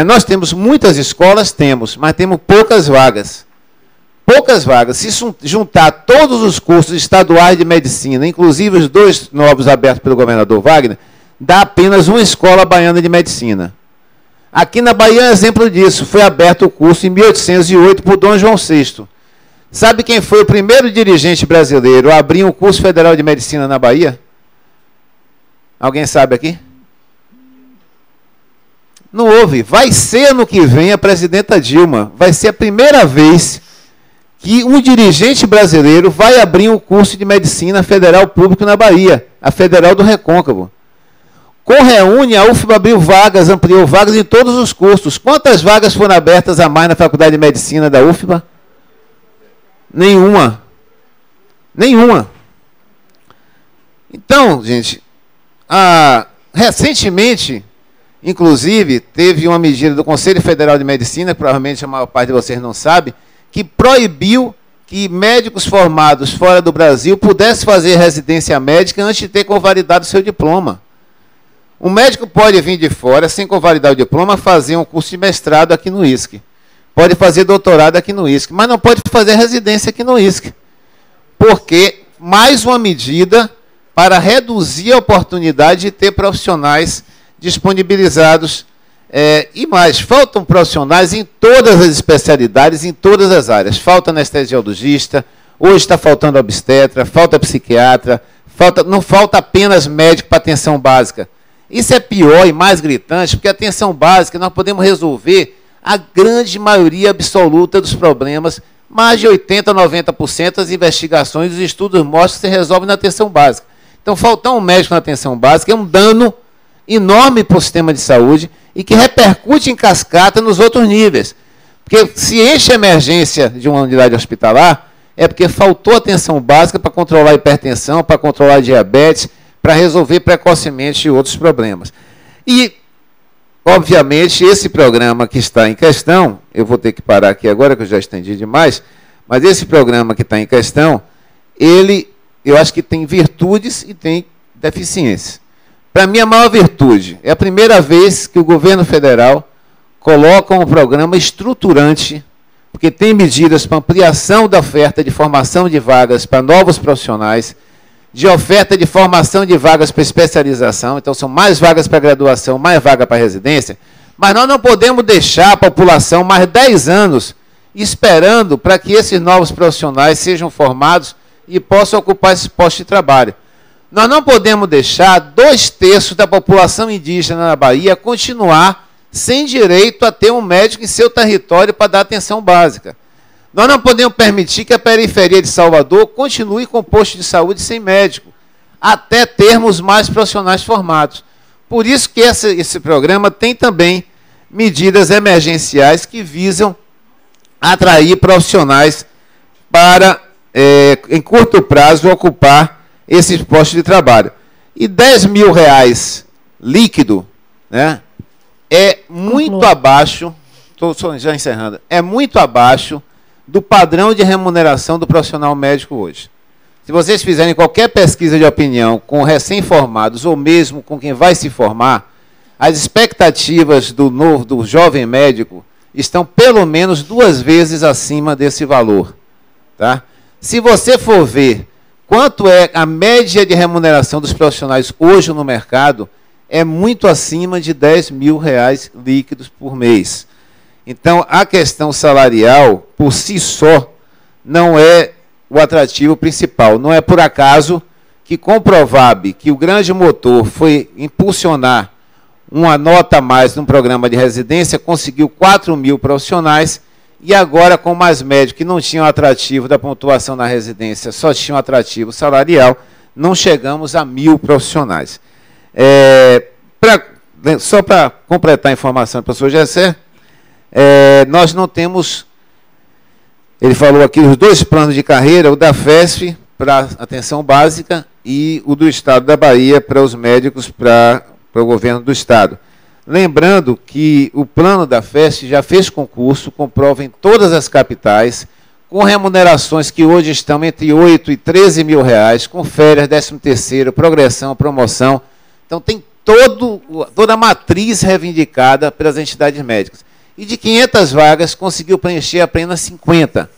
Nós temos muitas escolas, mas temos poucas vagas. Poucas vagas. Se juntar todos os cursos estaduais de medicina, inclusive os 2 novos abertos pelo governador Wagner, dá apenas uma escola baiana de medicina. Aqui na Bahia é um exemplo disso. Foi aberto o curso em 1808 por Dom João VI. Sabe quem foi o primeiro dirigente brasileiro a abrir um curso federal de medicina na Bahia? Alguém sabe aqui? Não houve. Vai ser ano que vem a presidenta Dilma. Vai ser a primeira vez que um dirigente brasileiro vai abrir um curso de medicina federal público na Bahia, a Federal do Recôncavo. Com reúne, a UFBA abriu vagas, ampliou vagas em todos os cursos. Quantas vagas foram abertas a mais na Faculdade de Medicina da UFBA? Nenhuma. Nenhuma. Então, gente, recentemente, inclusive, teve uma medida do Conselho Federal de Medicina, que provavelmente a maior parte de vocês não sabe, que proibiu que médicos formados fora do Brasil pudessem fazer residência médica antes de ter convalidado o seu diploma. Um médico pode vir de fora, sem convalidar o diploma, fazer um curso de mestrado aqui no ISC. Pode fazer doutorado aqui no ISC, mas não pode fazer residência aqui no ISC. Porque mais uma medida para reduzir a oportunidade de ter profissionais disponibilizados. E mais, faltam profissionais em todas as especialidades, em todas as áreas. Falta anestesiologista, hoje está faltando obstetra, falta psiquiatra, não falta apenas médico para atenção básica. Isso é pior e mais gritante, porque a atenção básica nós podemos resolver a grande maioria absoluta dos problemas, mais de 80% a 90% das investigações e dos estudos mostram que se resolve na atenção básica. Então, faltar um médico na atenção básica é um dano enorme para o sistema de saúde e que repercute em cascata nos outros níveis. Porque se enche a emergência de uma unidade hospitalar, é porque faltou atenção básica para controlar a hipertensão, para controlar a diabetes, para resolver precocemente outros problemas. E, obviamente, esse programa que está em questão, eu vou ter que parar aqui agora, que eu já estendi demais, mas esse programa que está em questão, eu acho que tem virtudes e tem deficiências. Para mim, a maior virtude é a primeira vez que o governo federal coloca um programa estruturante, porque tem medidas para ampliação da oferta de formação de vagas para novos profissionais, de oferta de formação de vagas para especialização, então são mais vagas para graduação, mais vaga para residência, mas nós não podemos deixar a população mais 10 anos esperando para que esses novos profissionais sejam formados e possam ocupar esse posto de trabalho. Nós não podemos deixar 2/3 da população indígena na Bahia continuar sem direito a ter um médico em seu território para dar atenção básica. Nós não podemos permitir que a periferia de Salvador continue com posto de saúde sem médico, até termos mais profissionais formados. Por isso que esse programa tem também medidas emergenciais que visam atrair profissionais para, em curto prazo, ocupar esses postos de trabalho. E R$10 mil líquido, né, é muito abaixo, estou já encerrando, é muito abaixo do padrão de remuneração do profissional médico hoje. Se vocês fizerem qualquer pesquisa de opinião com recém-formados ou mesmo com quem vai se formar, as expectativas do jovem médico estão pelo menos 2 vezes acima desse valor. Tá? Se você for ver quanto é a média de remuneração dos profissionais hoje no mercado, é muito acima de R$10 mil líquidos por mês. Então, a questão salarial, por si só, não é o atrativo principal. Não é por acaso que com o Provab, que o grande motor foi impulsionar uma nota a mais num programa de residência, conseguiu 4 mil profissionais, e agora com mais médicos que não tinham atrativo da pontuação na residência, só tinham atrativo salarial, não chegamos a 1.000 profissionais. Só para completar a informação do professor Gessé, nós não temos, ele falou aqui, os 2 planos de carreira, o da FESP para atenção básica e o do Estado da Bahia para os médicos, para o governo do Estado. Lembrando que o plano da FESP já fez concurso, com prova em todas as capitais, com remunerações que hoje estão entre R$8 e R$13 mil, com férias, 13º, progressão, promoção. Então tem toda a matriz reivindicada pelas entidades médicas. E de 500 vagas, conseguiu preencher apenas 50.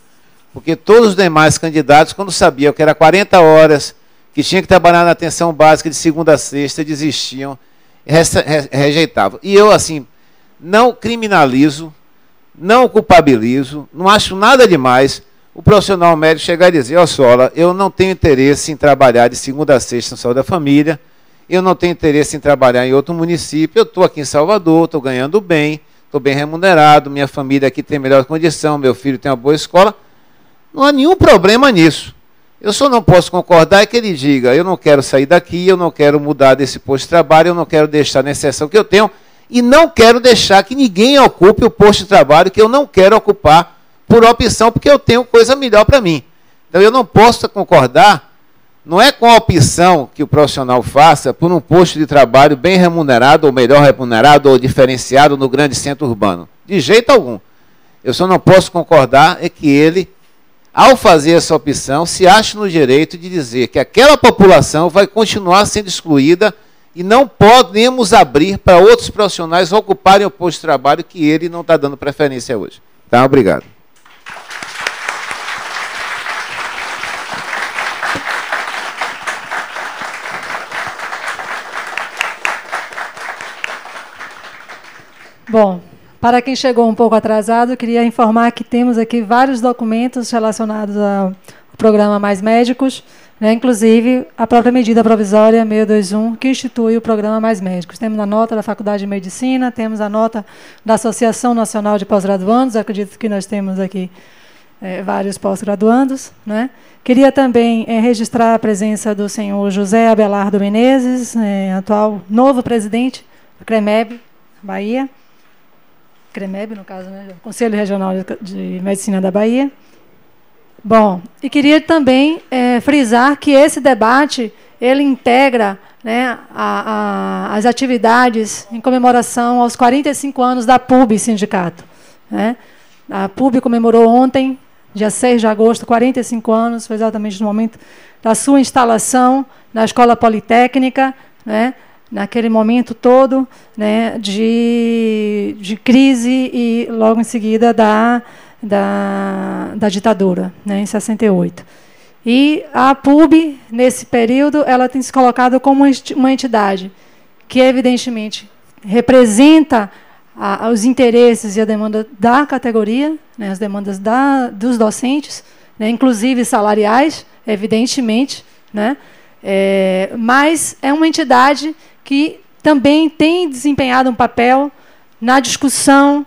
Porque todos os demais candidatos, quando sabiam que era 40 horas, que tinha que trabalhar na atenção básica de segunda a sexta, desistiam, rejeitavam. E eu, assim, não criminalizo, não culpabilizo, não acho nada demais o profissional médico chegar e dizer: ó, Sola, eu não tenho interesse em trabalhar de segunda a sexta na saúde da família, eu não tenho interesse em trabalhar em outro município, eu estou aqui em Salvador, estou ganhando bem, estou bem remunerado, minha família aqui tem melhor condição, meu filho tem uma boa escola. Não há nenhum problema nisso. Eu só não posso concordar que ele diga: eu não quero sair daqui, eu não quero mudar desse posto de trabalho, eu não quero deixar na exceção que eu tenho, e não quero deixar que ninguém ocupe o posto de trabalho que eu não quero ocupar por opção, porque eu tenho coisa melhor para mim. Então, eu não posso concordar, não é com a opção que o profissional faça por um posto de trabalho bem remunerado, ou melhor remunerado, ou diferenciado no grande centro urbano. De jeito algum. Eu só não posso concordar é que ele, ao fazer essa opção, se ache no direito de dizer que aquela população vai continuar sendo excluída e não podemos abrir para outros profissionais ocuparem o posto de trabalho que ele não está dando preferência hoje. Tá, obrigado.
Bom, para quem chegou um pouco atrasado, queria informar que temos aqui vários documentos relacionados ao programa Mais Médicos, né, inclusive a própria medida provisória 621, que institui o programa Mais Médicos. Temos a nota da Faculdade de Medicina, temos a nota da Associação Nacional de Pós-Graduandos, acredito que nós temos aqui vários pós-graduandos, né. Queria também registrar a presença do senhor José Abelardo Menezes, atual novo presidente do CREMEB, Bahia. CREMEB, no caso, né? Conselho Regional de Medicina da Bahia. Bom, e queria também frisar que esse debate, ele integra, né, as atividades em comemoração aos 45 anos da PUB Sindicato, né? A PUB comemorou ontem, dia 6 de agosto, 45 anos, foi exatamente no momento da sua instalação na Escola Politécnica, né? Naquele momento todo, né, de crise e logo em seguida da ditadura, né, em 68. E a PUB, nesse período, ela tem se colocado como uma entidade que, evidentemente, representa os interesses e a demanda da categoria, né, as demandas dos docentes, né, inclusive salariais, evidentemente, né, mas é uma entidade que também tem desempenhado um papel na discussão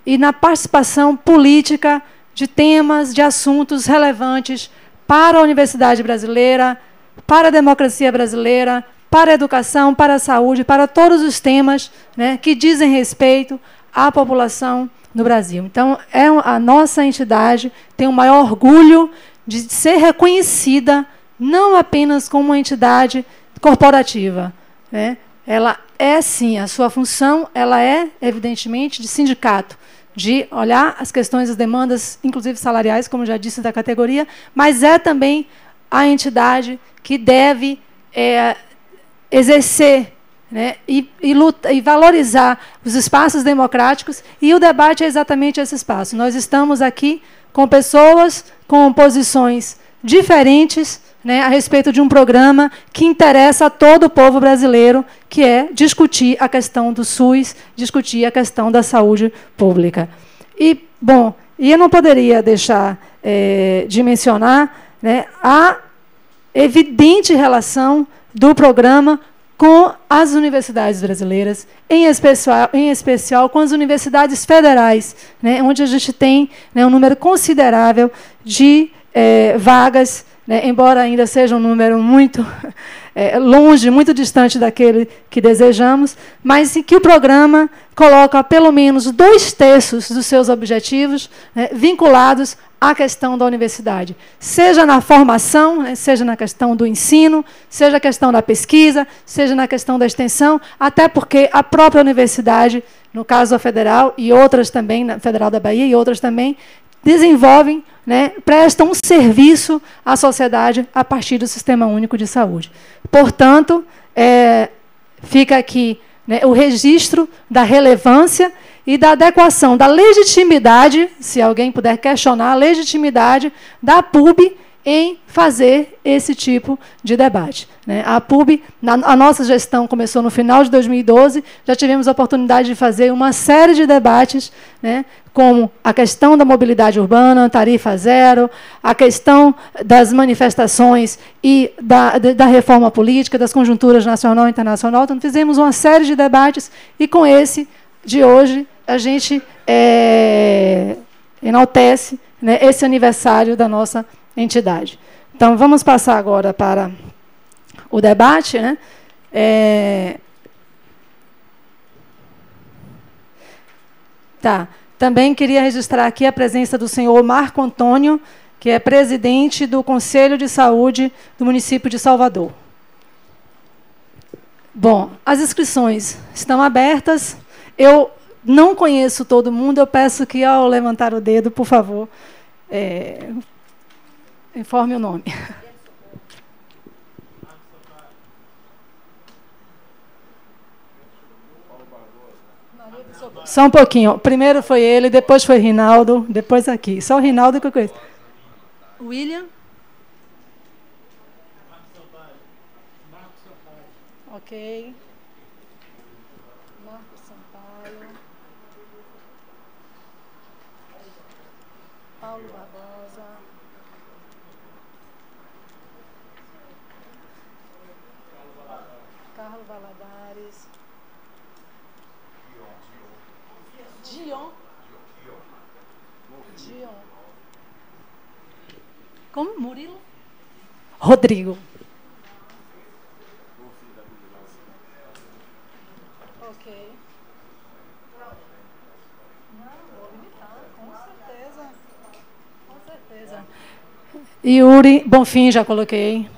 e na participação política de temas, de assuntos relevantes para a universidade brasileira, para a democracia brasileira, para a educação, para a saúde, para todos os temas, né, que dizem respeito à população no Brasil. Então, a nossa entidade tem o maior orgulho de ser reconhecida não apenas como uma entidade corporativa, né? Ela é, sim, a sua função, ela é, evidentemente, de sindicato, de olhar as questões, as demandas, inclusive salariais, como já disse, da categoria, mas é também a entidade que deve exercer, né, e valorizar os espaços democráticos, e o debate é exatamente esse espaço. Nós estamos aqui com pessoas com posições diferentes, né, a respeito de um programa que interessa a todo o povo brasileiro, que é discutir a questão do SUS, discutir a questão da saúde pública. E, bom, eu não poderia deixar de mencionar, né, a evidente relação do programa com as universidades brasileiras, em especial com as universidades federais, né, onde a gente tem, né, um número considerável de vagas, né, embora ainda seja um número muito longe, muito distante daquele que desejamos, mas em que o programa coloca pelo menos 2/3 dos seus objetivos, né, vinculados à questão da universidade, seja na formação, né, seja na questão do ensino, seja na questão da pesquisa, seja na questão da extensão, até porque a própria universidade, no caso a federal e outras também, na Federal da Bahia e outras também, desenvolvem, né, prestam um serviço à sociedade a partir do Sistema Único de Saúde. Portanto, fica aqui, né, o registro da relevância e da adequação, da legitimidade, se alguém puder questionar a legitimidade da PUB em fazer esse tipo de debate, né? A PUB, a nossa gestão começou no final de 2012, já tivemos a oportunidade de fazer uma série de debates, né, como a questão da mobilidade urbana, tarifa zero, a questão das manifestações e da reforma política, das conjunturas nacional e internacional. Então, fizemos uma série de debates e, com esse de hoje, a gente enaltece, né, esse aniversário da nossa entidade. Então, vamos passar agora para o debate, né? Também queria registrar aqui a presença do senhor Marco Antônio que é presidente do Conselho de Saúde do município de Salvador. Bom, as inscrições estão abertas. Eu não conheço todo mundo, eu peço que, ao levantar o dedo, por favor, informe o nome. Só um pouquinho. Primeiro foi ele, depois foi Rinaldo, depois aqui. Só o Rinaldo que eu conheço. William? Ok. Marcos Sampaio. Paulo Barbosa. Carlos Valadares. Dion. Como? Murilo? Rodrigo. Ok. Não, vou limitar, com certeza. Com certeza. Yuri Bonfim, já coloquei.